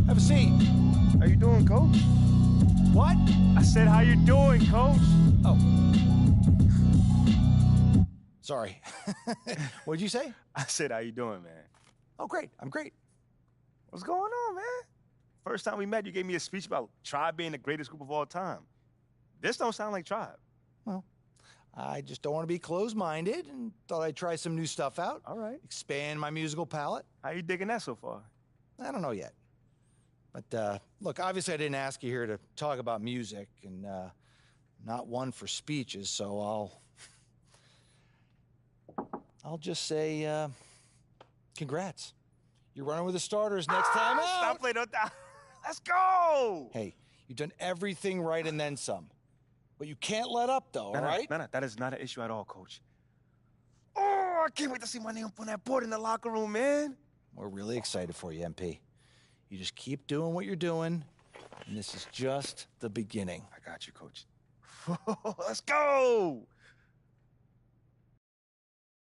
S9: have a seat. How you doing, Coach? What? I said, how you doing, Coach?
S12: Oh. Sorry. What did you say?
S9: I said, how you doing, man?
S12: Oh, great. I'm great.
S9: What's going on, man? First time we met, you gave me a speech about Tribe being the greatest group of all time. This don't sound like Tribe.
S12: Well, I just don't want to be closed-minded and thought I'd try some new stuff out.
S9: All right.
S12: Expand my musical palette.
S9: How you digging that so far?
S12: I don't know yet. But, look, obviously I didn't ask you here to talk about music, and not one for speeches, so I'll just say, congrats. You're running with the starters next time out.
S9: Stop playing on that. Let's go.
S12: Hey, you've done everything right and then some. But you can't let up, though, all right?
S9: No, that is not an issue at all, Coach. Oh, I can't wait to see my name up on that board in the locker room, man.
S12: We're really excited for you, MP. You just keep doing what you're doing, and this is just the beginning.
S9: I got you, Coach. Let's go.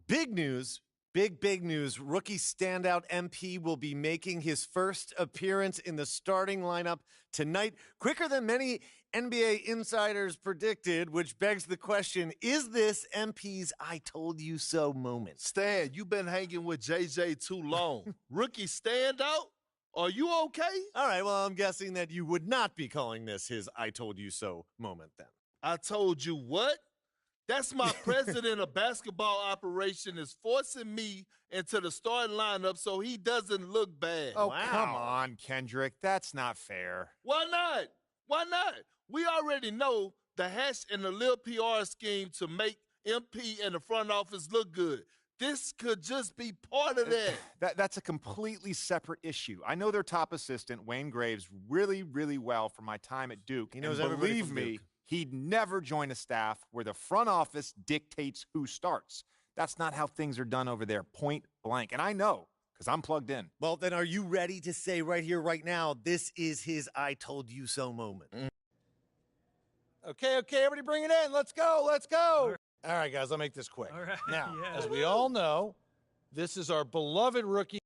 S13: Big news. Big news. Rookie standout MP will be making his first appearance in the starting lineup tonight, quicker than many NBA insiders predicted, which begs the question, is this MP's I told you so moment?
S14: Stan, you've been hanging with JJ too long. Rookie standout? Are you okay?
S13: All right, well, I'm guessing that you would not be calling this his I told you so moment then.
S14: I told you what? That's my president of basketball operation is forcing me into the starting lineup so he doesn't look bad.
S15: Oh, wow. Come on, Kendrick. That's not fair.
S14: Why not? Why not? We already know the hash and the little PR scheme to make MP and the front office look good. This could just be part of that.
S15: That's a completely separate issue. I know their top assistant, Wayne Graves, really, really well from my time at Duke.
S13: He knows
S15: and
S13: everybody
S15: believe
S13: from
S15: me,
S13: Duke.
S15: He'd never join a staff where the front office dictates who starts. That's not how things are done over there, point blank. And I know, because I'm plugged in.
S13: Well, then are you ready to say right here, right now, this is his I told you so moment?
S12: Okay, everybody bring it in. Let's go. All right, guys, I'll make this quick.
S16: All right.
S12: Now,
S16: Yeah.
S12: as we all know, this is our beloved rookie.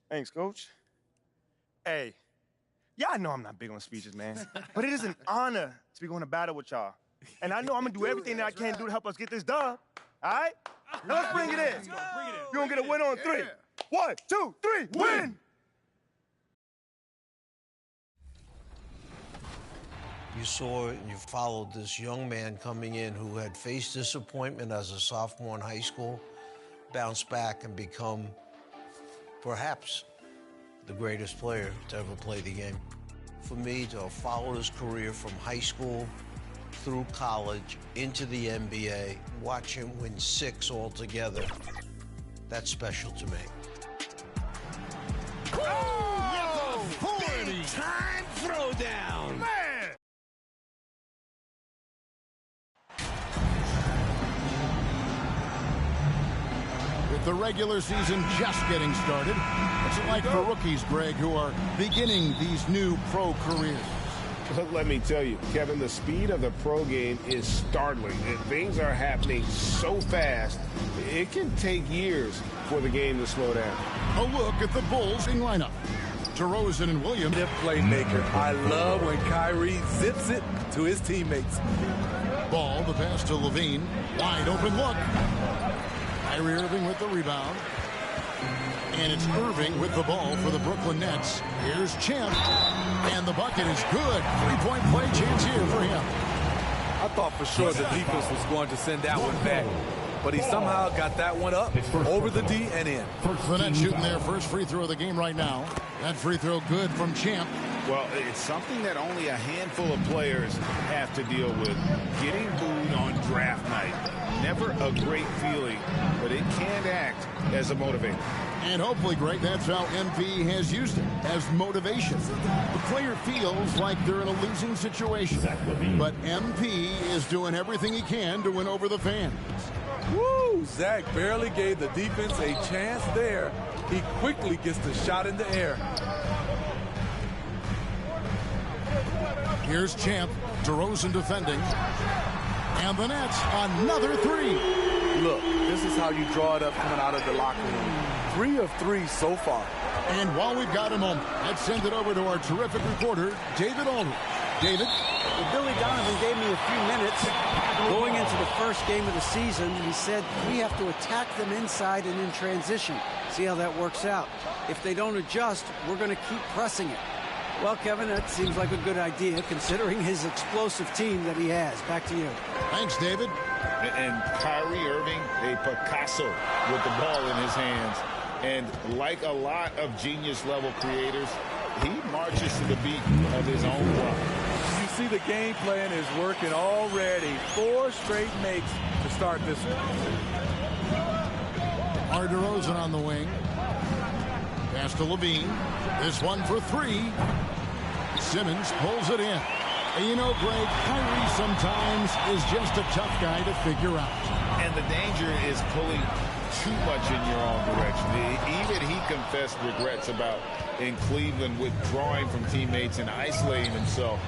S9: Thanks, Coach. Hey, y'all know I'm not big on speeches, man. But it is an honor to be going to battle with y'all. And I know I'm going to do everything that I can do to help us get this done. All right? Now let's bring it in. You're going to get a win on 3. 1, 2, 3, win!
S2: You saw and you followed this young man coming in who had faced disappointment as a sophomore in high school, bounce back and become perhaps the greatest player to ever play the game. For me to have followed his career from high school through college into the NBA, watch him win 6 altogether, that's special to me.
S11: Oh!
S2: Big time throwdown!
S11: Man!
S17: With the regular season just getting started, what's it like for rookies, Greg, who are beginning these new pro careers?
S5: Let me tell you, Kevin, the speed of the pro game is startling. Things are happening so fast, it can take years for the game to slow down.
S17: A look at the Bulls in lineup. DeRozan and Williams.
S18: Playmaker. I love when Kyrie zips it to his teammates.
S17: Ball, the pass to Levine. Wide open look. Kyrie Irving with the rebound. And it's Irving with the ball for the Brooklyn Nets. Here's Champ. And the bucket is good. 3-point play chance here for him.
S18: I thought for sure the defense was going to send that one back. But he somehow got that one up, over the D, and in.
S17: The Nets shooting their first free throw of the game right now. That free throw good from Champ.
S5: Well, it's something that only a handful of players have to deal with. Getting booed on draft night. Never a great feeling, but it can act as a motivator.
S17: And hopefully, Greg, that's how MP has used it, as motivation. The player feels like they're in a losing situation. But MP is doing everything he can to win over the fans.
S18: Woo! Zach barely gave the defense a chance there. He quickly gets the shot in the air.
S17: Here's Champ. DeRozan defending. And the Nets, another three.
S18: look, this is how you draw it up coming out of the locker room. 3 of 3 so far.
S17: And while we've got a moment, let's send it over to our terrific reporter, David Aldridge. David?
S16: Well, Billy Donovan gave me a few minutes going into the first game of the season. He said we have to attack them inside and in transition. See how that works out. If they don't adjust, we're going to keep pressing it. Well, Kevin, that seems like a good idea considering his explosive team that he has. Back to you.
S17: Thanks, David.
S5: And Kyrie Irving, a Picasso with the ball in his hands. And like a lot of genius-level creators, he marches to the beat of his own drum.
S18: You see the game plan is working already. 4 straight makes to start this one.
S17: DeRozan on the wing. Pass to Levine. This one for 3. Simmons pulls it in. And you know, Greg, Kyrie sometimes is just a tough guy to figure out.
S5: And the danger is pulling too much in your own direction. Even he confessed regrets about in Cleveland withdrawing from teammates and isolating himself.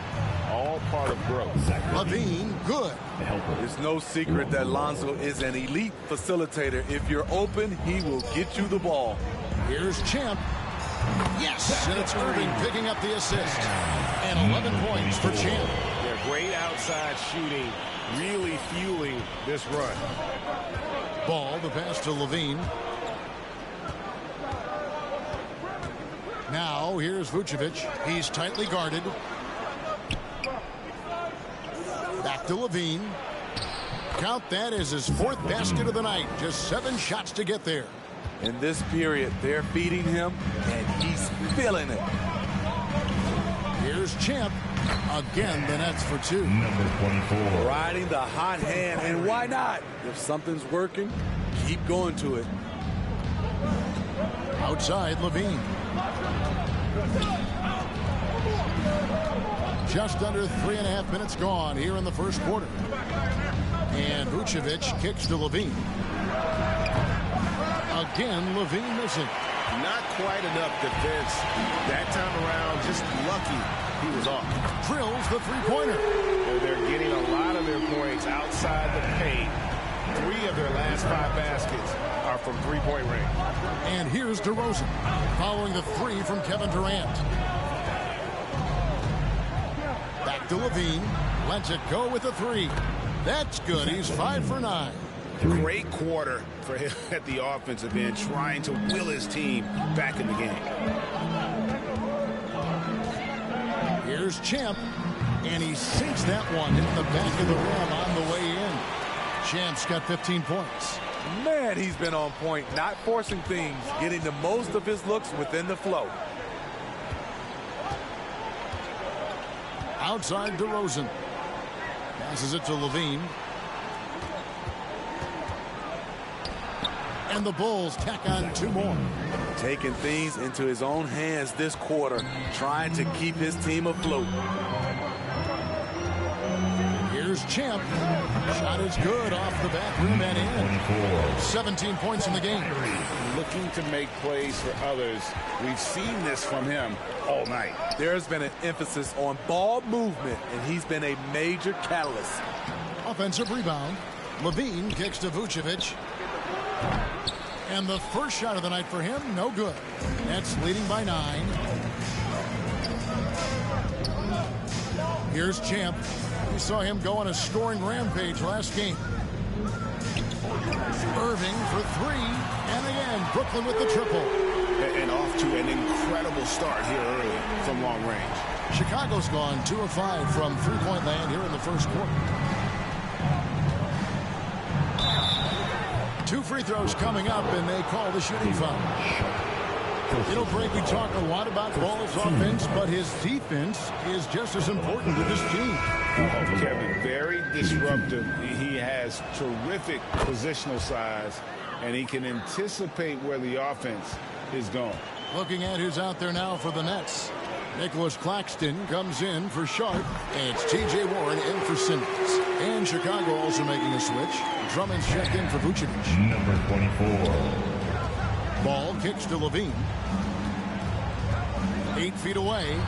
S5: All part of growth.
S17: Levine, good.
S18: It's no secret that Lonzo is an elite facilitator. If you're open, he will get you the ball.
S17: Here's Champ. Yes, and it's Irving picking up the assist. And 11 points for Champ.
S9: Yeah, great outside shooting, really fueling this run.
S17: Ball, the pass to Levine. Now, here's Vucevic. He's tightly guarded. Back to Levine. Count that as his 4th basket of the night. Just 7 shots to get there.
S18: In this period, they're feeding him, and he's feeling it.
S17: Here's Champ. Again, the Nets for 2.
S18: Number 24. Riding the hot hand, and why not? If something's working, keep going to it.
S17: Outside, Levine. Just under 3.5 minutes gone here in the first quarter. And Vucevic kicks to Levine. Again, Levine missing.
S9: Not quite enough defense. That time around, just lucky he was off.
S17: Drills the three-pointer.
S9: They're getting a lot of their points outside the paint. 3 of their last 5 baskets are from three-point range.
S17: And here's DeRozan following the 3 from Kevin Durant. Back to Levine. Lets it go with the 3. That's good. He's 5 for 9.
S5: Great quarter for him at the offensive end, trying to will his team back in the game.
S17: Here's Champ, and he sinks that one in the back of the rim on the way in. Champ's got 15 points.
S18: Man, he's been on point, not forcing things, getting the most of his looks within the flow.
S17: Outside DeRozan. Passes it to Levine. And the Bulls tack on 2 more.
S18: Taking things into his own hands this quarter, trying to keep his team afloat.
S17: Here's Champ. Shot is good off the back rim and in. 17 points in the game.
S5: Looking to make plays for others. We've seen this from him all night.
S18: There's been an emphasis on ball movement, and he's been a major catalyst.
S17: Offensive rebound. Levine kicks to Vucevic. And the first shot of the night for him, no good. Nets leading by 9. Here's Champ. We saw him go on a scoring rampage last game. Irving for 3. And again, Brooklyn with the triple.
S5: And off to an incredible start here early from long range.
S17: Chicago's gone 2 of 5 from three-point land here in the first quarter. 2 free throws coming up, and they call the shooting foul. You know, Greg, we talk a lot about Ball's offense, but his defense is just as important to this team.
S5: Kevin, very disruptive. He has terrific positional size, and he can anticipate where the offense is going.
S17: Looking at who's out there now for the Nets. Nicholas Claxton comes in for Sharp, and it's T.J. Warren in for Simmons. And Chicago also making a switch. Drummond's checked in for Vucevic.
S19: Number 24.
S17: Ball kicks to Levine. 8 feet away.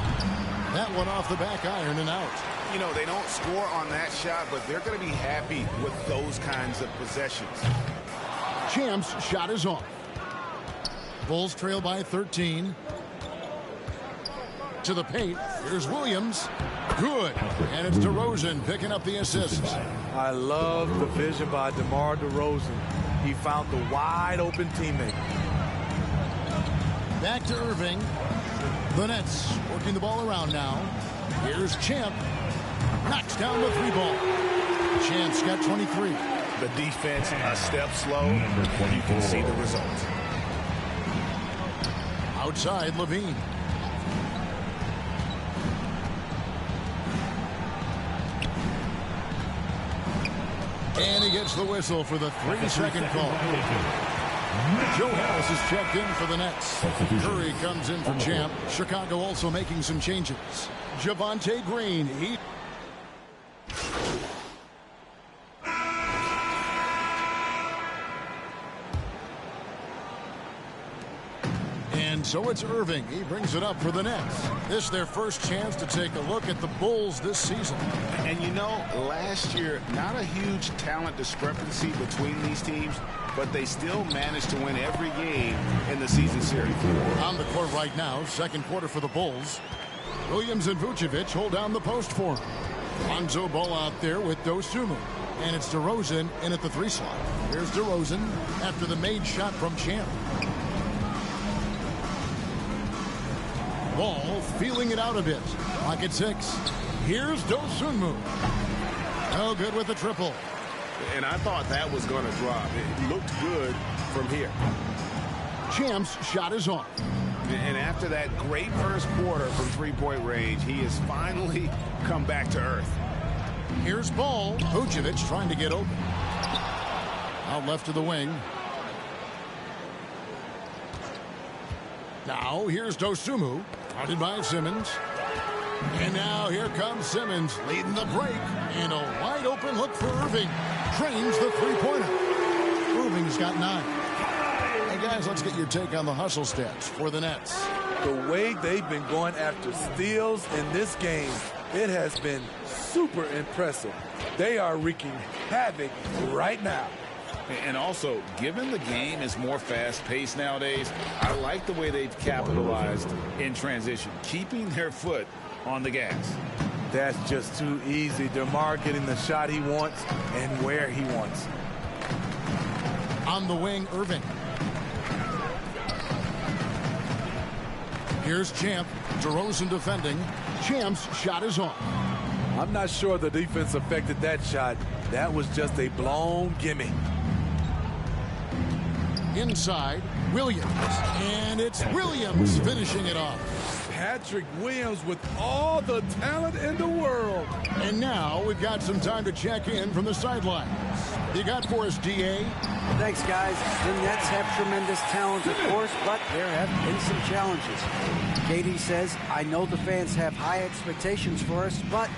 S17: That one off the back iron and out.
S5: You know, they don't score on that shot, but they're going to be happy with those kinds of possessions.
S17: Champ's shot is off. Bulls trail by 13. To the paint. Here's Williams. Good. And it's DeRozan picking up the assist.
S18: I love the vision by DeMar DeRozan. He found the wide open teammate.
S17: Back to Irving. The Nets working the ball around now. Here's Champ. Knocks down the 3-ball. Champ's got 23.
S5: The defense a step slow. You can see the results.
S17: Outside, Levine. And he gets the whistle for the 3-second call. Joe Harris is checked in for the Nets. Curry comes in for Champ. Chicago also making some changes. Javonte Green. And so it's Irving. He brings it up for the Nets. This is their first chance to take a look at the Bulls this season.
S5: And you know, last year, not a huge talent discrepancy between these teams, but they still managed to win every game in the season series.
S17: On the court right now, second quarter for the Bulls. Williams and Vucevic hold down the post for him. Lonzo Ball out there with Dosunmu. And it's DeRozan in at the 3 slot. Here's DeRozan after the made shot from Champ. Ball feeling it out a bit. Clock at 6. Here's Dosunmu. No good with the triple.
S5: And I thought that was going to drop. It looked good from here.
S17: Champ's shot is off.
S5: And after that great first quarter from three-point range, he has finally come back to earth.
S17: Here's Ball. Vucevic trying to get open. Out left to the wing. Now here's Dosunmu. Guarded by Simmons. And now here comes Simmons leading the break. And a wide open look for Irving. Drains the three-pointer. Irving's got 9. Hey guys, let's get your take on the hustle stats for the Nets.
S18: The way they've been going after steals in this game, it has been super impressive. They are wreaking havoc right now.
S5: And also, given the game is more fast-paced nowadays, I like the way they've capitalized in transition, keeping their foot on the gas.
S18: That's just too easy. DeMar getting the shot he wants and where he wants.
S17: On the wing, Irving. Here's Champ. DeRozan defending. Champ's shot is on.
S18: I'm not sure the defense affected that shot. That was just a blown gimme.
S17: Inside, Williams. And it's Williams finishing it off.
S18: Patrick Williams with all the talent in the world.
S17: And now we've got some time to check in from the sidelines. You got for us, D.A.?
S16: Thanks, guys. The Nets have tremendous talent, of course, but there have been some challenges. KD says, I know the fans have high expectations for us, but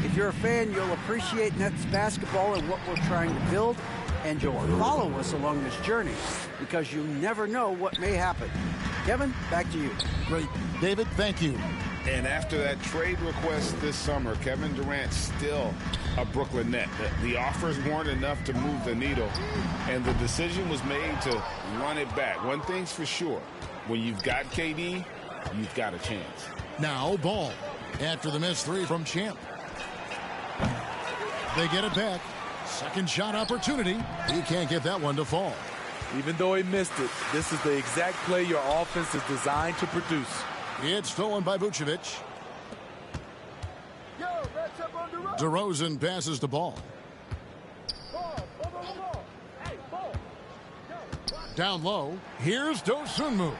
S16: if you're a fan, you'll appreciate Nets basketball and what we're trying to build, and you'll follow us along this journey because you never know what may happen. Kevin, back to you.
S17: Great. David, thank you.
S5: And after that trade request this summer, Kevin Durant's still a Brooklyn Net. The offers weren't enough to move the needle, and the decision was made to run it back. One thing's for sure, when you've got KD, you've got a chance.
S17: Now Ball after the missed 3 from Champ. They get it back. Second shot opportunity. He can't get that one to fall.
S18: Even though he missed it, this is the exact play your offense is designed to produce.
S17: It's stolen by Vucevic. DeRozan passes the ball. Down low. Here's Dosunmu.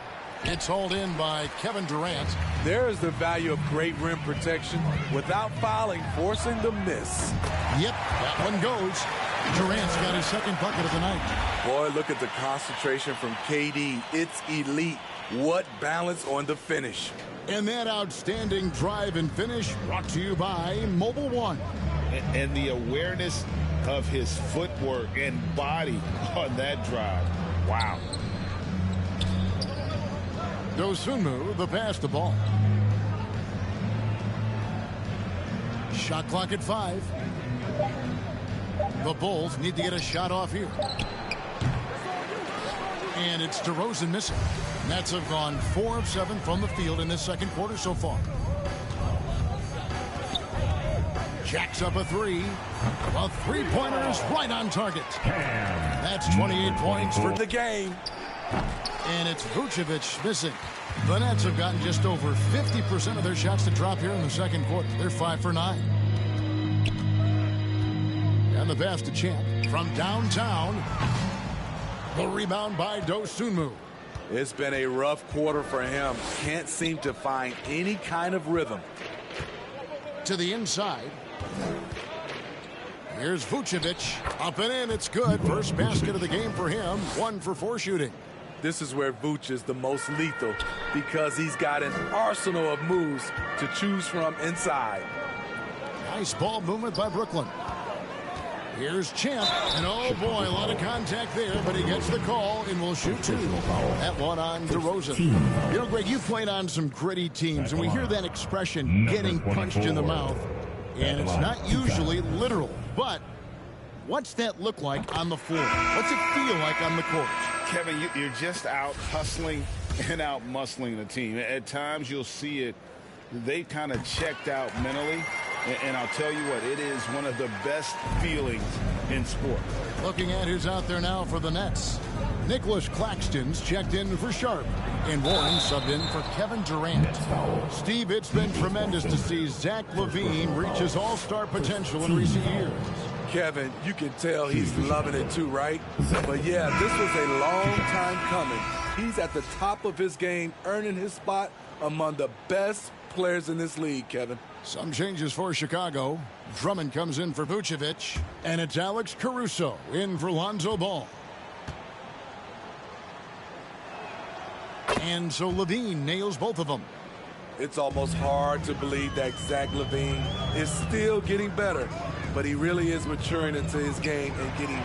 S17: It's hauled in by Kevin Durant.
S18: There's the value of great rim protection without fouling, forcing the miss.
S17: Yep, that one goes. Durant's got his second bucket of the night.
S18: Boy, look at the concentration from KD. It's elite. What balance on the finish.
S17: And that outstanding drive and finish brought to you by Mobile One.
S5: And the awareness of his footwork and body on that drive. Wow.
S17: Dosunmu, the pass the ball. Shot clock at 5. The Bulls need to get a shot off here. And it's DeRozan missing. Nets have gone 4 of 7 from the field in this second quarter so far. Jacks up a 3. A three-pointer is right on target. That's 28 points for the game. And it's Vucevic missing. The Nets have gotten just over 50% of their shots to drop here in the second quarter. They're 5 for 9. And the pass to Champ from downtown. The rebound by Dosunmu.
S18: It's been a rough quarter for him. Can't seem to find any kind of rhythm.
S17: To the inside. Here's Vucevic. Up and in. It's good. First basket of the game for him. 1 for 4 shooting.
S18: This is where Vooch is the most lethal because he's got an arsenal of moves to choose from inside.
S17: Nice ball movement by Brooklyn. Here's Champ, and oh boy, a lot of contact there, but he gets the call and will shoot 2. That one on DeRozan. You know, Greg, you've played on some gritty teams, and we hear that expression, getting punched in the mouth, and it's not usually literal, but what's that look like on the floor? What's it feel like on the court?
S5: Kevin, you're just out hustling and out muscling the team. At times you'll see it. They've kind of checked out mentally. And I'll tell you what, it is one of the best feelings in sport.
S17: Looking at who's out there now for the Nets. Nicholas Claxton's checked in for Sharp. And Warren subbed in for Kevin Durant. Steve, it's been tremendous to see Zach LaVine reach his all-star potential in recent years.
S18: Kevin, you can tell he's loving it too, right? But yeah, this was a long time coming. He's at the top of his game, earning his spot among the best players in this league, Kevin.
S17: Some changes for Chicago. Drummond comes in for Vucevic. And it's Alex Caruso in for Lonzo Ball. And so LaVine nails both of them.
S18: It's almost hard to believe that Zach LaVine is still getting better. But he really is maturing into his game and getting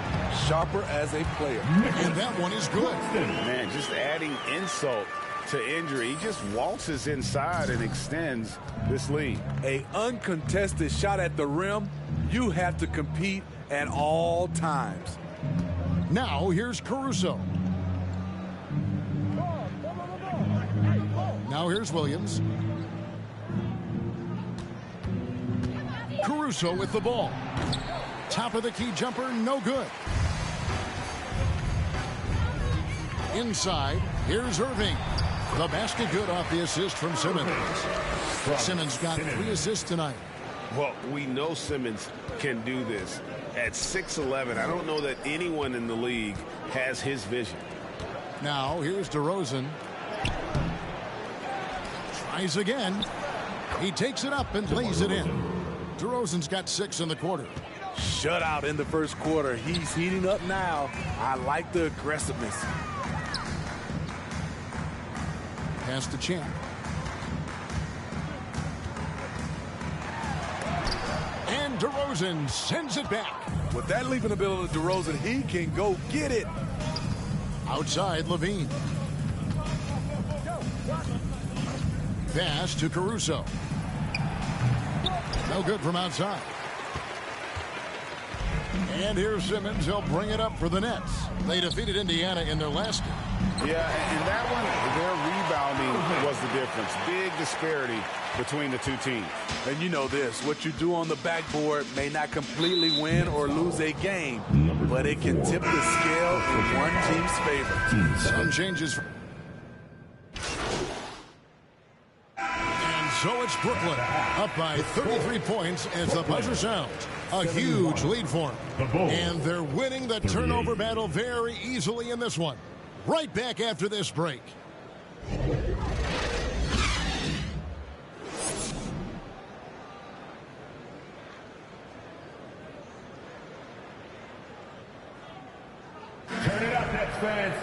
S18: sharper as a player.
S17: And that one is good.
S5: Man, just adding insult to injury. He just waltzes inside and extends this lead.
S18: A uncontested shot at the rim, you have to compete at all times.
S17: Now here's Caruso. Now here's Williams. Caruso with the ball. Top of the key jumper, no good. Inside, here's Irving. The basket good off the assist from Simmons. Simmons got 3 assists tonight.
S5: Well, we know Simmons can do this. At 6'11", I don't know that anyone in the league has his vision.
S17: Now, here's DeRozan. Tries again. He takes it up and lays it in. DeRozan's got 6 in the quarter.
S18: Shutout in the first quarter. He's heating up now. I like the aggressiveness.
S17: Pass to Champ. And DeRozan sends it back.
S18: With that leaping ability of DeRozan, he can go get it.
S17: Outside, LaVine. Pass to Caruso. No good from outside. And here's Simmons. He'll bring it up for the Nets. They defeated Indiana in their last game.
S5: Yeah, and that one, their rebounding was the difference. Big disparity between the two teams.
S18: And you know this, what you do on the backboard may not completely win or lose a game, but it can tip the scale in one team's favor.
S17: Some changes. And so it's Brooklyn up by 33 points as the buzzer sounds. A huge lead for them. And they're winning the turnover battle very easily in this one. Right back after this break.
S11: Turn it up, Nets fans.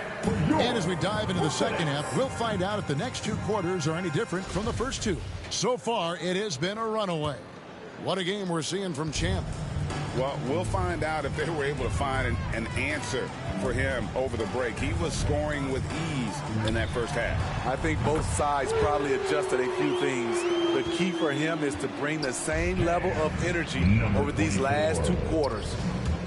S17: And as we dive into the second half, we'll find out if the next 2 quarters are any different from the first 2. So far, it has been a runaway. What a game we're seeing from Champ.
S5: Well, we'll find out if they were able to find an answer for him over the break. He was scoring with ease in that first half.
S18: I think both sides probably adjusted a few things. The key for him is to bring the same level of energy over these last 2 quarters.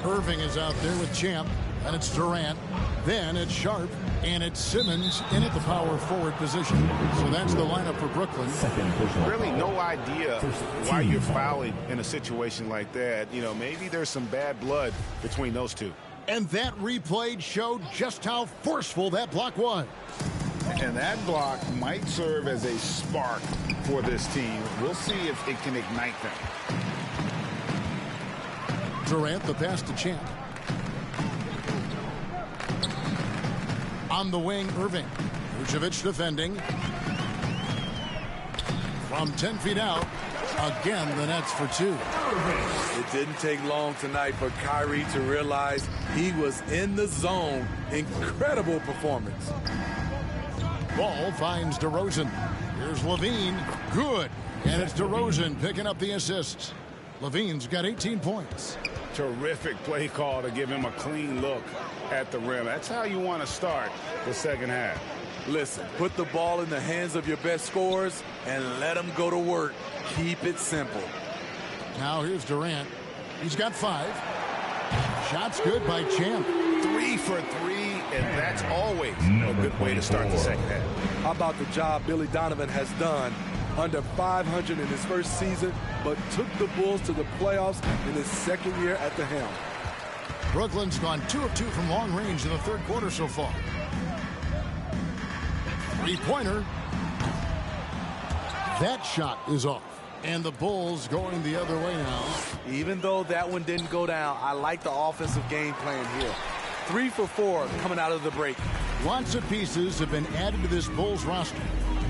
S17: Irving is out there with Champ, and it's Durant. Then it's Sharp, and it's Simmons in at the power forward position. So that's the lineup for Brooklyn.
S5: Really no idea why you're fouling in a situation like that. You know, maybe there's some bad blood between those two.
S17: And that replay showed just how forceful that block was.
S5: And that block might serve as a spark for this team. We'll see if it can ignite them.
S17: Durant, the pass to Champ. On the wing, Irving. Vucevic defending. From 10 feet out. Again, the Nets for 2.
S18: It didn't take long tonight for Kyrie to realize he was in the zone. Incredible performance.
S17: Ball finds DeRozan. Here's Levine. Good. And it's DeRozan picking up the assists. Levine's got 18 points.
S5: Terrific play call to give him a clean look at the rim. That's how you want to start the second half.
S18: Listen, put the ball in the hands of your best scorers and let them go to work. Keep it simple.
S17: Now here's Durant. He's got 5. Shots good by Champ.
S5: 3 for 3, and that's always a good way to start the second half.
S18: How about the job Billy Donovan has done? Under 500 in his first season, but took the Bulls to the playoffs in his second year at the helm.
S17: Brooklyn's gone 2 of 2 from long range in the third quarter so far. 3-pointer. That shot is off. And the Bulls going the other way now.
S18: Even though that one didn't go down, I like the offensive game plan here. 3 for 4 coming out of the break.
S17: Lots of pieces have been added to this Bulls roster.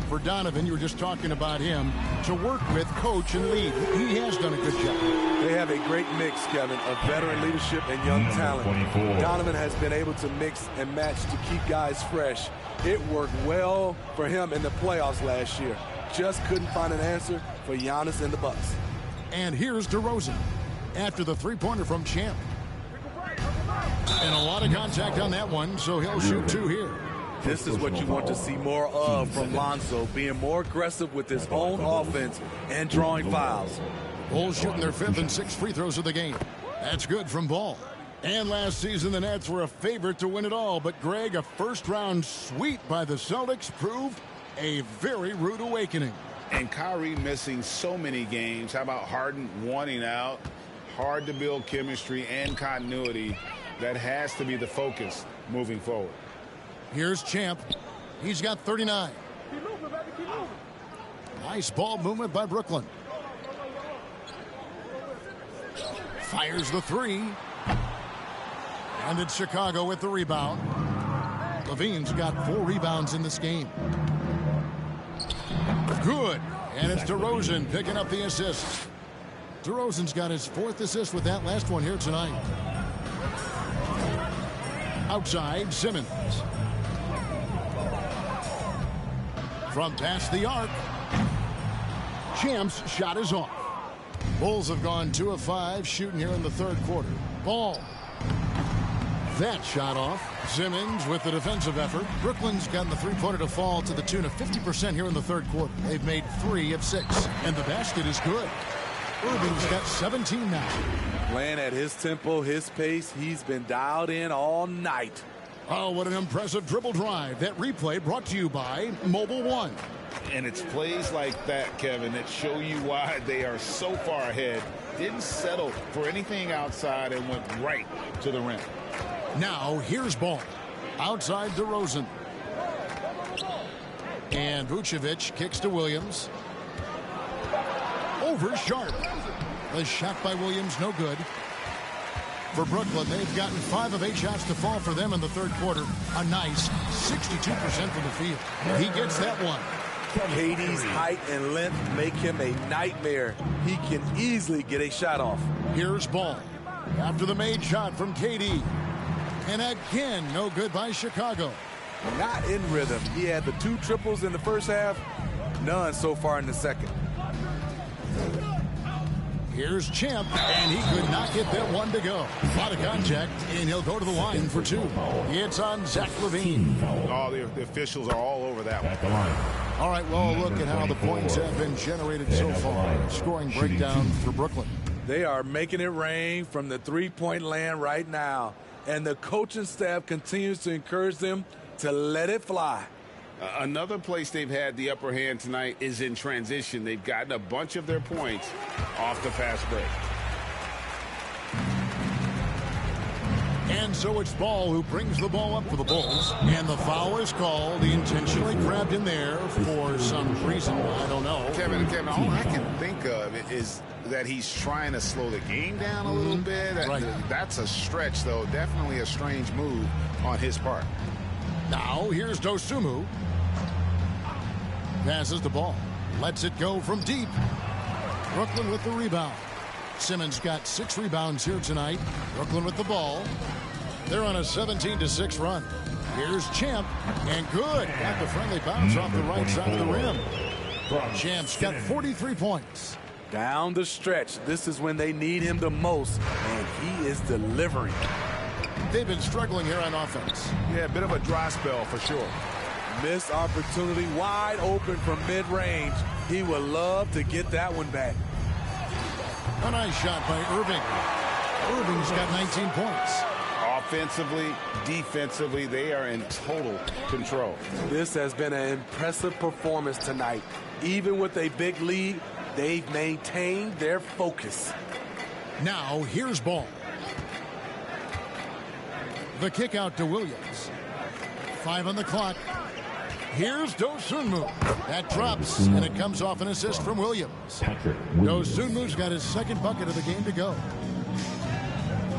S17: For Donovan, you were just talking about him, to work with, coach, and lead. He has done a good job.
S18: They have a great mix, Kevin, of veteran leadership and young talent. 24. Donovan has been able to mix and match to keep guys fresh. It worked well for him in the playoffs last year. Just couldn't find an answer for Giannis and the Bucks.
S17: And here's DeRozan after the 3-pointer from Champ. And a lot of contact on that one, so he'll shoot 2 here.
S18: This is what you want to see more of from Lonzo, being more aggressive with his own offense and drawing fouls.
S17: Bulls shooting their 5th and 6th free throws of the game. That's good from Ball. And last season, the Nets were a favorite to win it all. But, Greg, a first-round sweep by the Celtics proved a very rude awakening.
S5: And Kyrie missing so many games. How about Harden wanting out? Hard to build chemistry and continuity. That has to be the focus moving forward.
S17: Here's Champ. He's got 39. Nice ball movement by Brooklyn. Fires the 3. And it's Chicago with the rebound. Levine's got 4 rebounds in this game. Good. And it's DeRozan picking up the assists. DeRozan's got his 4th assist with that last one here tonight. Outside, Simmons. From past the arc. Champ's shot is off. Bulls have gone 2 of 5 shooting here in the third quarter. Ball. That shot off. Simmons with the defensive effort. Brooklyn's gotten the 3-pointer to fall to the tune of 50% here in the third quarter. They've made 3 of 6. And the basket is good. Irving's got 17 now.
S18: Playing at his tempo, his pace, he's been dialed in all night.
S17: Oh, what an impressive dribble drive. That replay brought to you by Mobile One.
S5: And it's plays like that, Kevin, that show you why they are so far ahead. Didn't settle for anything outside and went right to the rim.
S17: Now, here's Ball. Outside DeRozan. And Vucevic kicks to Williams. Over Sharp. The shot by Williams, no good. For Brooklyn, they've gotten 5 of 8 shots to fall for them in the third quarter. A nice 62% from the field. He gets that one.
S18: KD's height and length make him a nightmare. He can easily get a shot off.
S17: Here's Ball. After the made shot from KD. And again, no good by Chicago.
S18: Not in rhythm. He had the 2 triples in the first half. None so far in the second.
S17: Here's Champ, and he could not get that one to go. A lot of contact, and he'll go to the line for 2. It's on Zach LaVine.
S5: Oh, the officials are all over that one.
S17: All right, well, look at how the points have been generated so far. Scoring breakdown for Brooklyn.
S18: They are making it rain from the three-point land right now. And the coaching staff continues to encourage them to let it fly.
S5: Another place they've had the upper hand tonight is in transition. They've gotten a bunch of their points off the fast break.
S17: And so it's Ball who brings the ball up for the Bulls. And the foul is called. He intentionally grabbed in there for some reason. I don't know.
S5: Kevin, all I can think of is that he's trying to slow the game down a little bit.
S17: Right.
S5: That's a stretch, though. Definitely a strange move on his part.
S17: Now here's Dosunmu. Passes the ball. Lets it go from deep. Brooklyn with the rebound. Simmons got 6 rebounds here tonight. Brooklyn with the ball. They're on a 17-6 run. Here's Champ, and good. Got the friendly bounce off the right side of the rim. Champ's got 43 points.
S18: Down the stretch, this is when they need him the most, and he is delivering.
S17: They've been struggling here on offense.
S3: Yeah, a bit of a dry spell for sure.
S18: Missed opportunity, wide open from mid-range. He would love to get that one back.
S17: A nice shot by Irving. Irving's got 19 points.
S5: Offensively, defensively, they are in total control.
S18: This has been an impressive performance tonight. Even with a big lead, they've maintained their focus.
S17: Now, here's Ball. The kick out to Williams. 5 on the clock. Here's Dosunmu. That drops, and it comes off an assist from Williams. Dosunmu's got his second bucket of the game to go.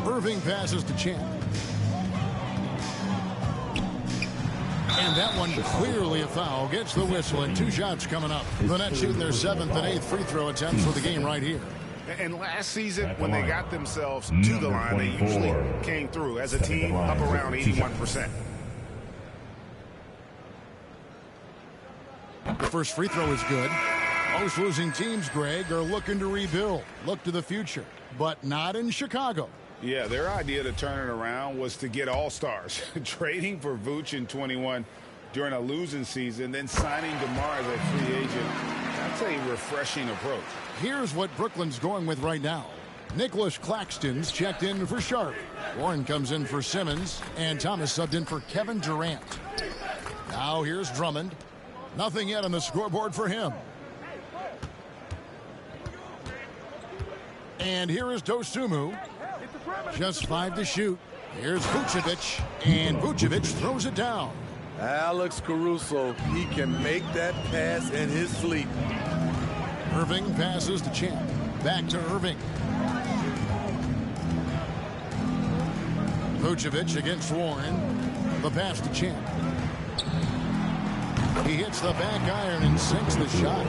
S17: Irving passes to Champ. And that one clearly a foul. Gets the whistle, and 2 shots coming up. The Nets shooting their 7th and 8th free throw attempts for the game right here.
S5: And last season, when they got themselves to the line, they usually came through as a team up around 81%.
S17: The first free throw is good. Most losing teams, Greg, are looking to rebuild. Look to the future, but not in Chicago.
S5: Yeah, their idea to turn it around was to get all-stars. Trading for Vooch in 21 during a losing season, then signing DeMar as a free agent. That's a refreshing approach.
S17: Here's what Brooklyn's going with right now. Nicholas Claxton's checked in for Sharp. Warren comes in for Simmons, and Thomas subbed in for Kevin Durant. Now here's Drummond. Nothing yet on the scoreboard for him. And here is Dosunmu. Just 5 to shoot. Here's Vucevic, and Vucevic throws it down.
S18: Alex Caruso, he can make that pass in his sleep.
S17: Irving passes to Champ. Back to Irving. Vucevic against Warren. The pass to Champ. He hits the back iron and sinks the shot.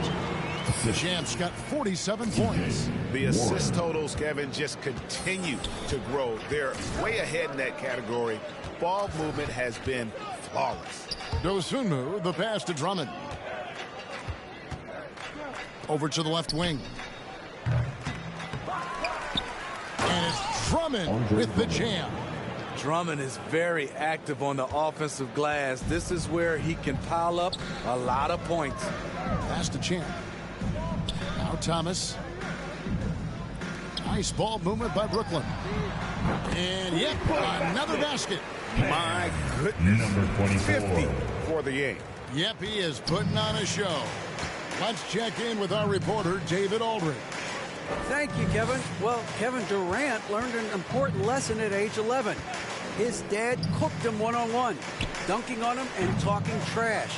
S17: Champ's got 47 points.
S5: The assist totals, Kevin, just continue to grow. They're way ahead in that category. Ball movement has been flawless.
S17: Dosunmu, the pass to Drummond. Over to the left wing. And it's Drummond with the jam.
S18: Drummond is very active on the offensive glass. This is where he can pile up a lot of points.
S17: Pass to Champ. Now Thomas. Nice ball movement by Brooklyn. And yep, another basket.
S5: My goodness. 50 for the game.
S17: Yep, he is putting on a show. Let's check in with our reporter, David Aldridge.
S16: Thank you, Kevin. Well, Kevin Durant learned an important lesson at age 11. His dad cooked him one-on-one, dunking on him and talking trash.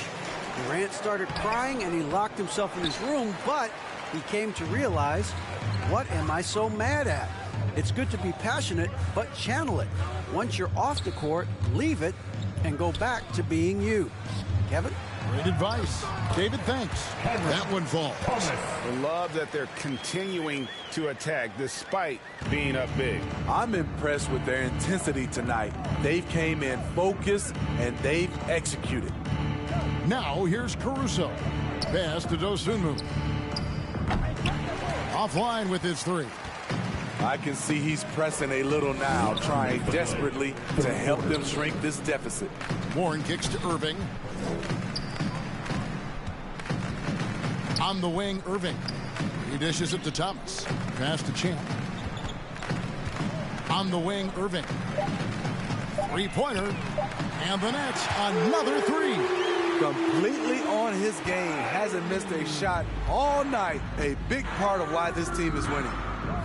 S16: Durant started crying and he locked himself in his room, but he came to realize, what am I so mad at? It's good to be passionate, but channel it. Once you're off the court, leave it and go back to being you. Kevin?
S17: Great advice. David, thanks. That one falls.
S5: I love that they're continuing to attack despite being up big.
S18: I'm impressed with their intensity tonight. They've came in focused and they've executed.
S17: Now here's Caruso. Pass to Dosunmu. Offline with his 3.
S18: I can see he's pressing a little now, trying desperately to help them shrink this deficit.
S17: Warren kicks to Irving. On the wing, Irving. He dishes it to Thomas. Pass to Champ. On the wing, Irving. Three-pointer. And the Nets, another three.
S18: Completely on his game. Hasn't missed a shot all night. A big part of why this team is winning.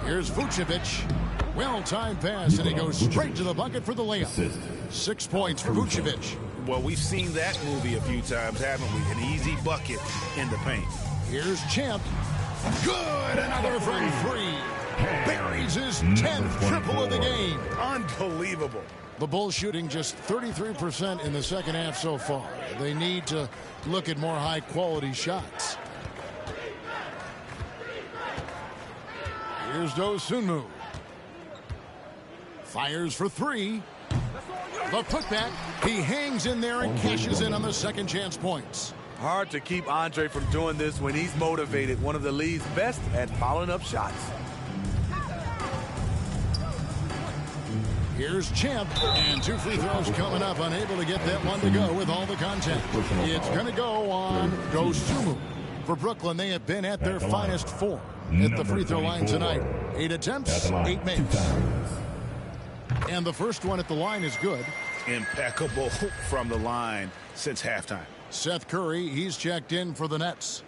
S17: Here's Vucevic. Well-timed pass, and he goes straight to the bucket for the layup. 6 points for Vucevic.
S19: Well, we've seen that movie a few times, haven't we? An easy bucket in the paint.
S17: Here's Champ. Good, another from three. Buries his 10th triple of the game.
S19: Unbelievable.
S17: The Bulls shooting just 33% in the second half so far. They need to look at more high-quality shots. Here's Dosunmu. Fires for three. The putback. He hangs in there and cashes in on the second chance points.
S18: Hard to keep Andre from doing this when he's motivated. One of the league's best at following up shots.
S17: Here's Champ, and 2 free throws coming up, unable to get that one to go with all the contact. It's going to go on Dosunmu. For Brooklyn, they have been at their finest 4 at the free throw line tonight. 8 attempts, 8 makes. And the first one at the line is good.
S19: Impeccable from the line since halftime.
S17: Seth Curry, he's checked in for the Nets.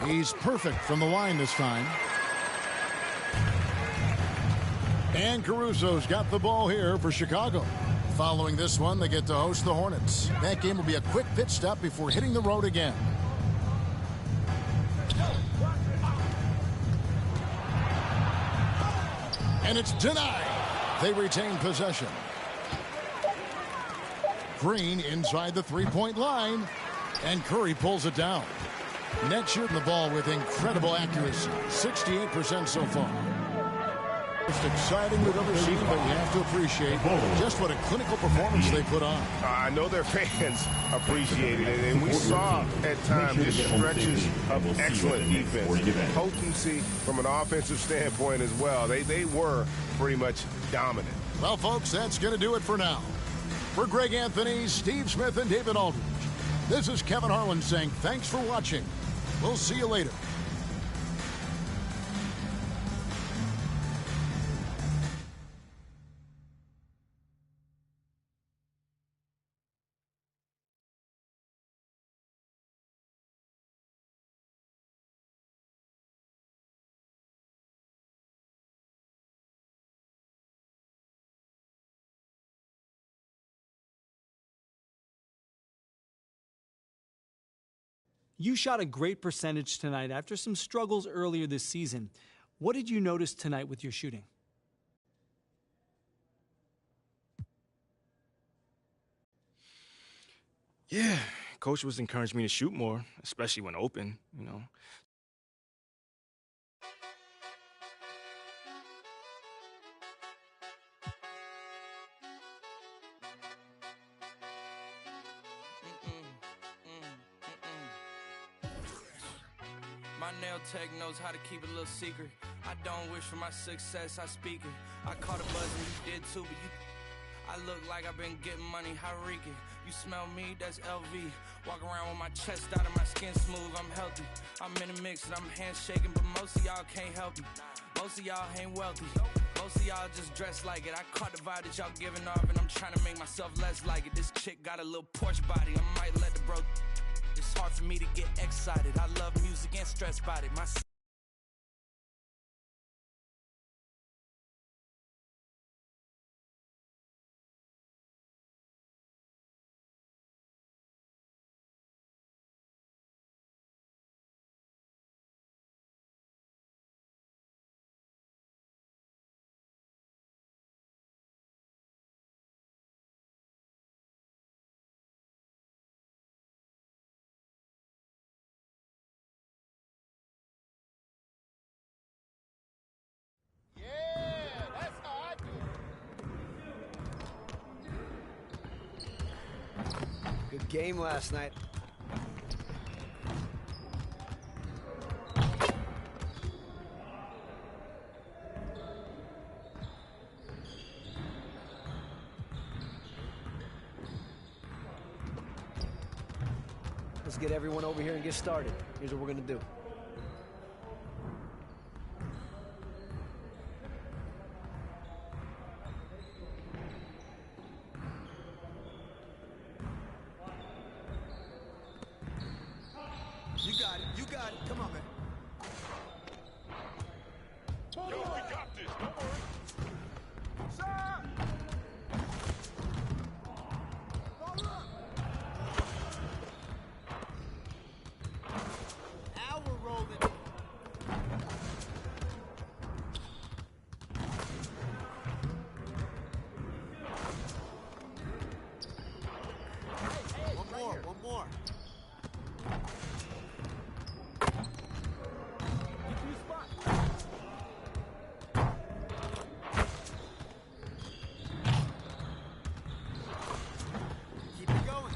S17: He's perfect from the line this time. And Caruso's got the ball here for Chicago. Following this one, they get to host the Hornets. That game will be a quick pit stop before hitting the road again. And it's denied. They retain possession. Green inside the three-point line. And Curry pulls it down. Nets shooting the ball with incredible accuracy. 68% so far. Most exciting we've ever seen, but you have to appreciate just what a clinical performance they put on.
S20: I know their fans appreciated it, and we saw at times just stretches of excellent defense. Potency from an offensive standpoint as well. They were pretty much dominant.
S17: Well, folks, that's going to do it for now. For Greg Anthony, Steve Smith, and David Aldridge, this is Kevin Harlan saying thanks for watching. We'll see you later.
S21: You shot a great percentage tonight after some struggles earlier this season. What did you notice tonight with your shooting?
S9: Yeah, Coach was encouraging me to shoot more, especially when open, you know.
S1: My nail tech knows how to keep it a little secret. I don't wish for my success, I speak it. I caught a buzz and you did too, but I look like I've been getting money, how reek it. You smell me, that's LV. Walk around with my chest out and my skin smooth, I'm healthy. I'm in a mix and I'm handshaking, but most of y'all can't help me. Most of y'all ain't wealthy. Most of y'all just dress like it. I caught the vibe that y'all giving off and I'm trying to make myself less like it. This chick got a little Porsche body, I might let the bro. It's hard for me to get excited. I love music and stress about it. My
S16: Good game last night.
S7: Let's get everyone over here and get started. Here's what we're going to do.
S11: You got it. You got it. Come on, man. Yo, we got this. Don't worry. Sir! Now we're rolling. One more. Keep it going.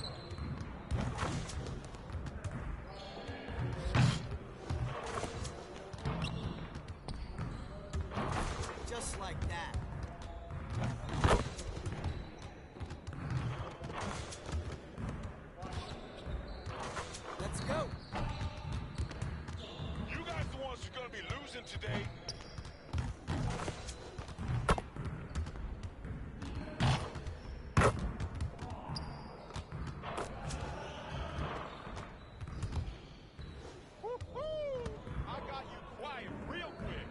S11: Just like that. Let's go.
S19: You guys the ones who are going to be losing today. Woo-hoo! I got you quiet real quick.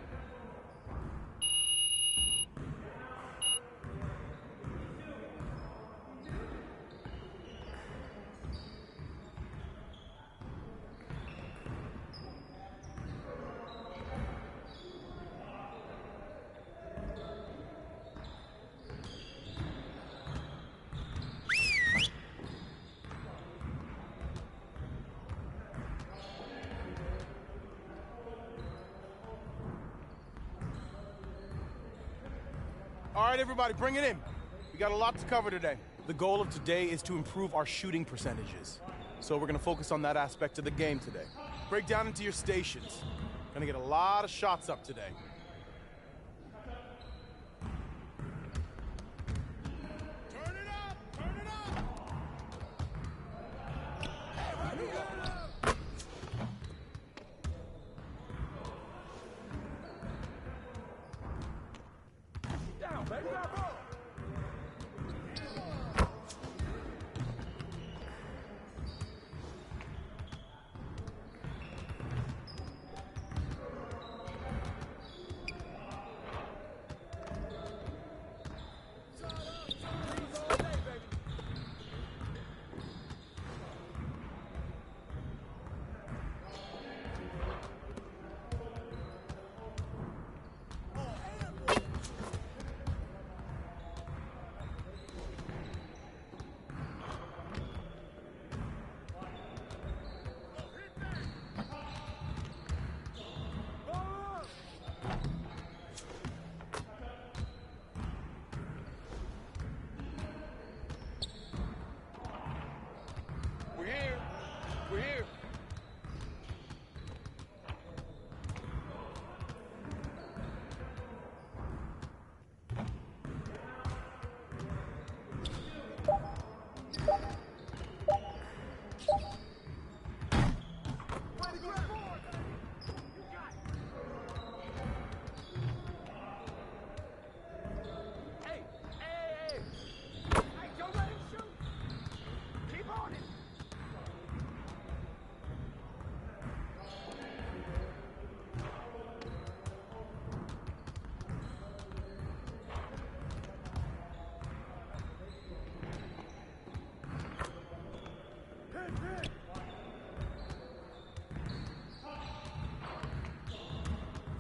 S22: All right, everybody, bring it in. We got a lot to cover today. The goal of today is to improve our shooting percentages. So we're going to focus on that aspect of the game today. Break down into your stations. Going to get a lot of shots up today.
S11: Down, baby. Down, ball.
S19: We're here. We're here.
S11: Hey, hey, hey. Hey, don't let him shoot. Keep on it.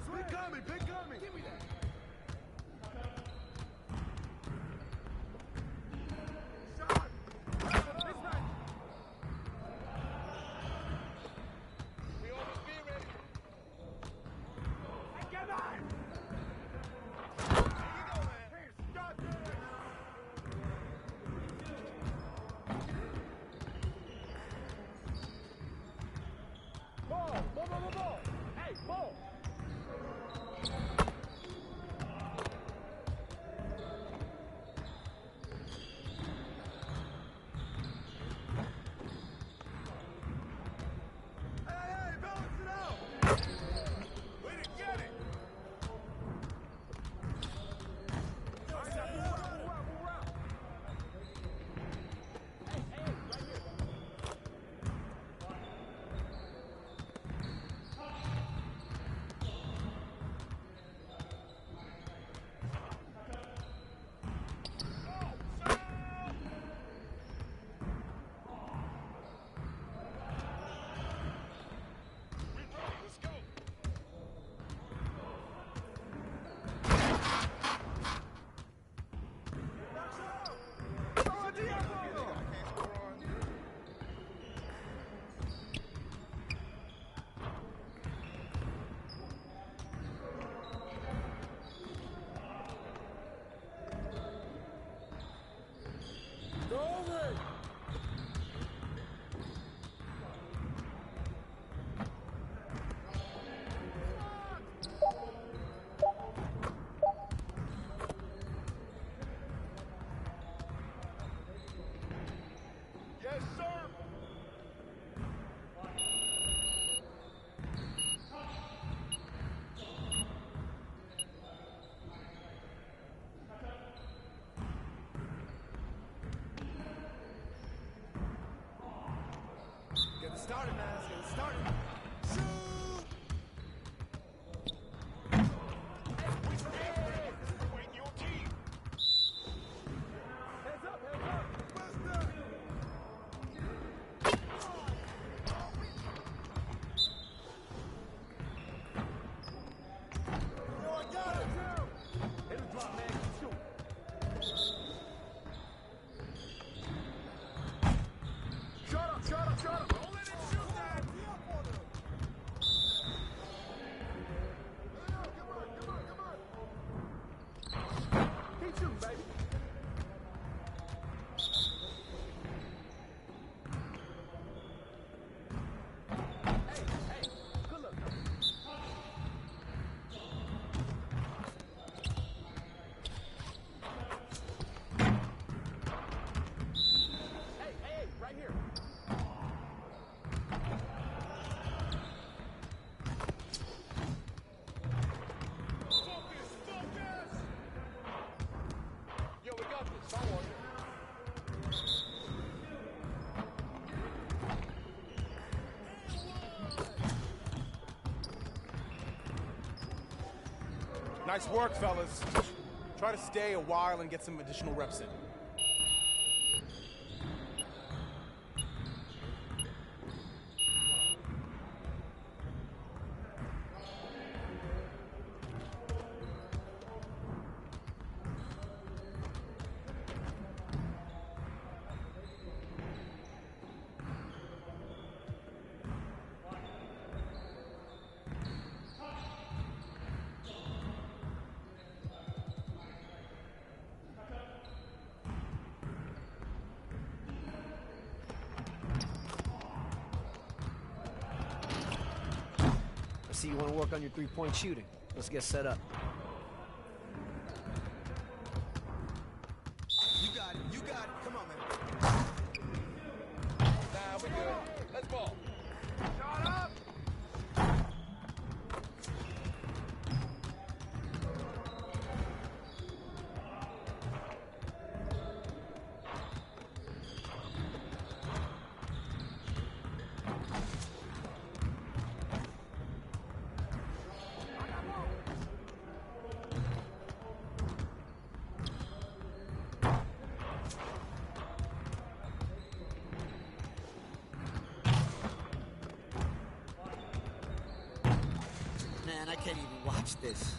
S11: Swing coming, big coming. Give me that. Shot. Mismatch.
S19: We always be ready.
S11: Hey, get on.
S19: Here you go, man.
S11: Hey, stop it. Ball, ball, ball, ball, ball. Hey, ball. started, man. Let's get it started. Shoot! Your team. Heads up, Buster! Yo, I got it. Hit him drop, man. Shoot. Shut up, shut up, shut up. Don't let him shoot that. Keep shooting, baby. Hey, good luck. Hey, right here. Yo, we got this. Don't worry.
S22: Nice work, fellas. Try to stay a while and get some additional reps in.
S7: I see you want to work on your three-point shooting. Let's get set up.
S11: You got it. You got it. Come on, man. Nah, we good. Let's ball. Shut up.
S4: Man, I can't even watch this.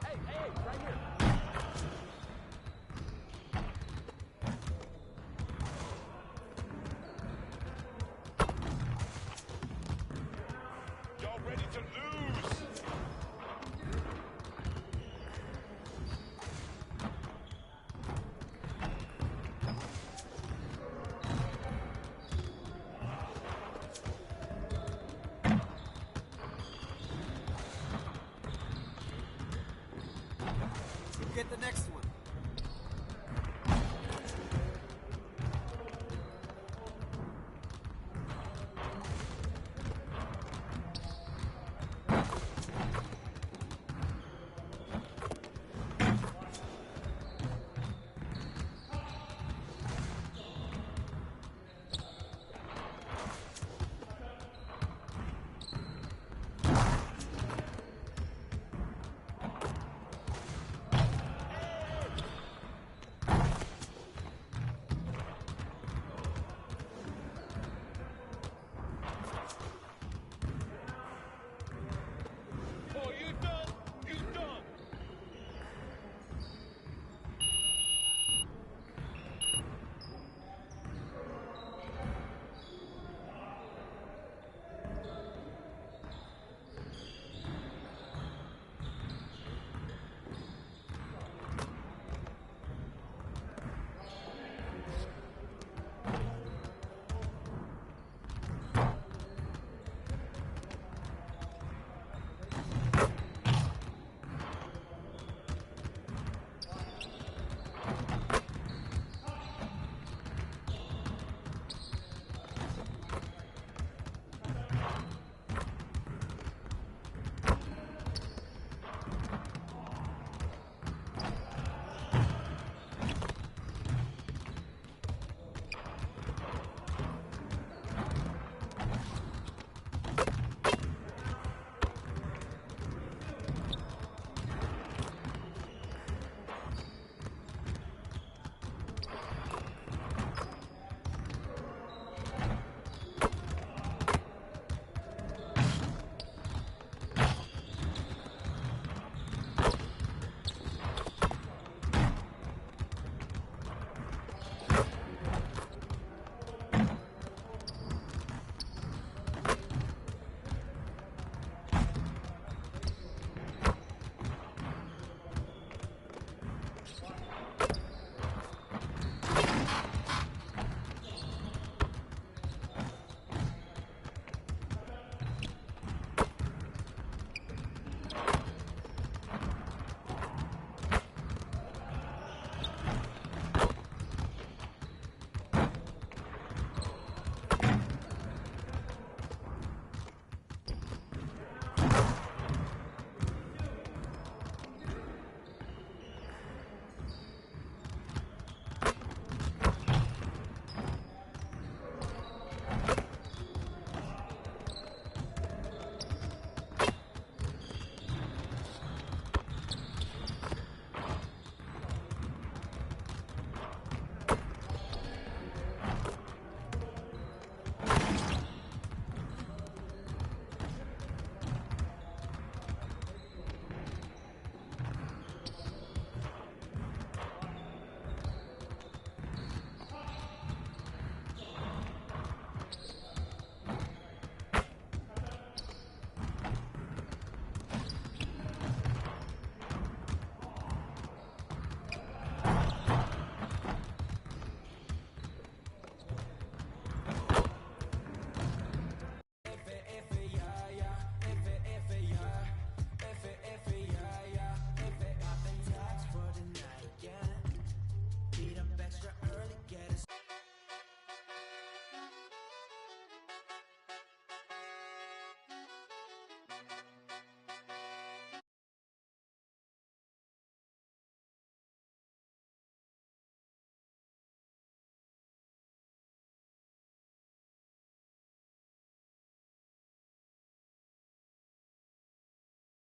S11: Hey, right here. Y'all ready to lose?
S4: Get the next one.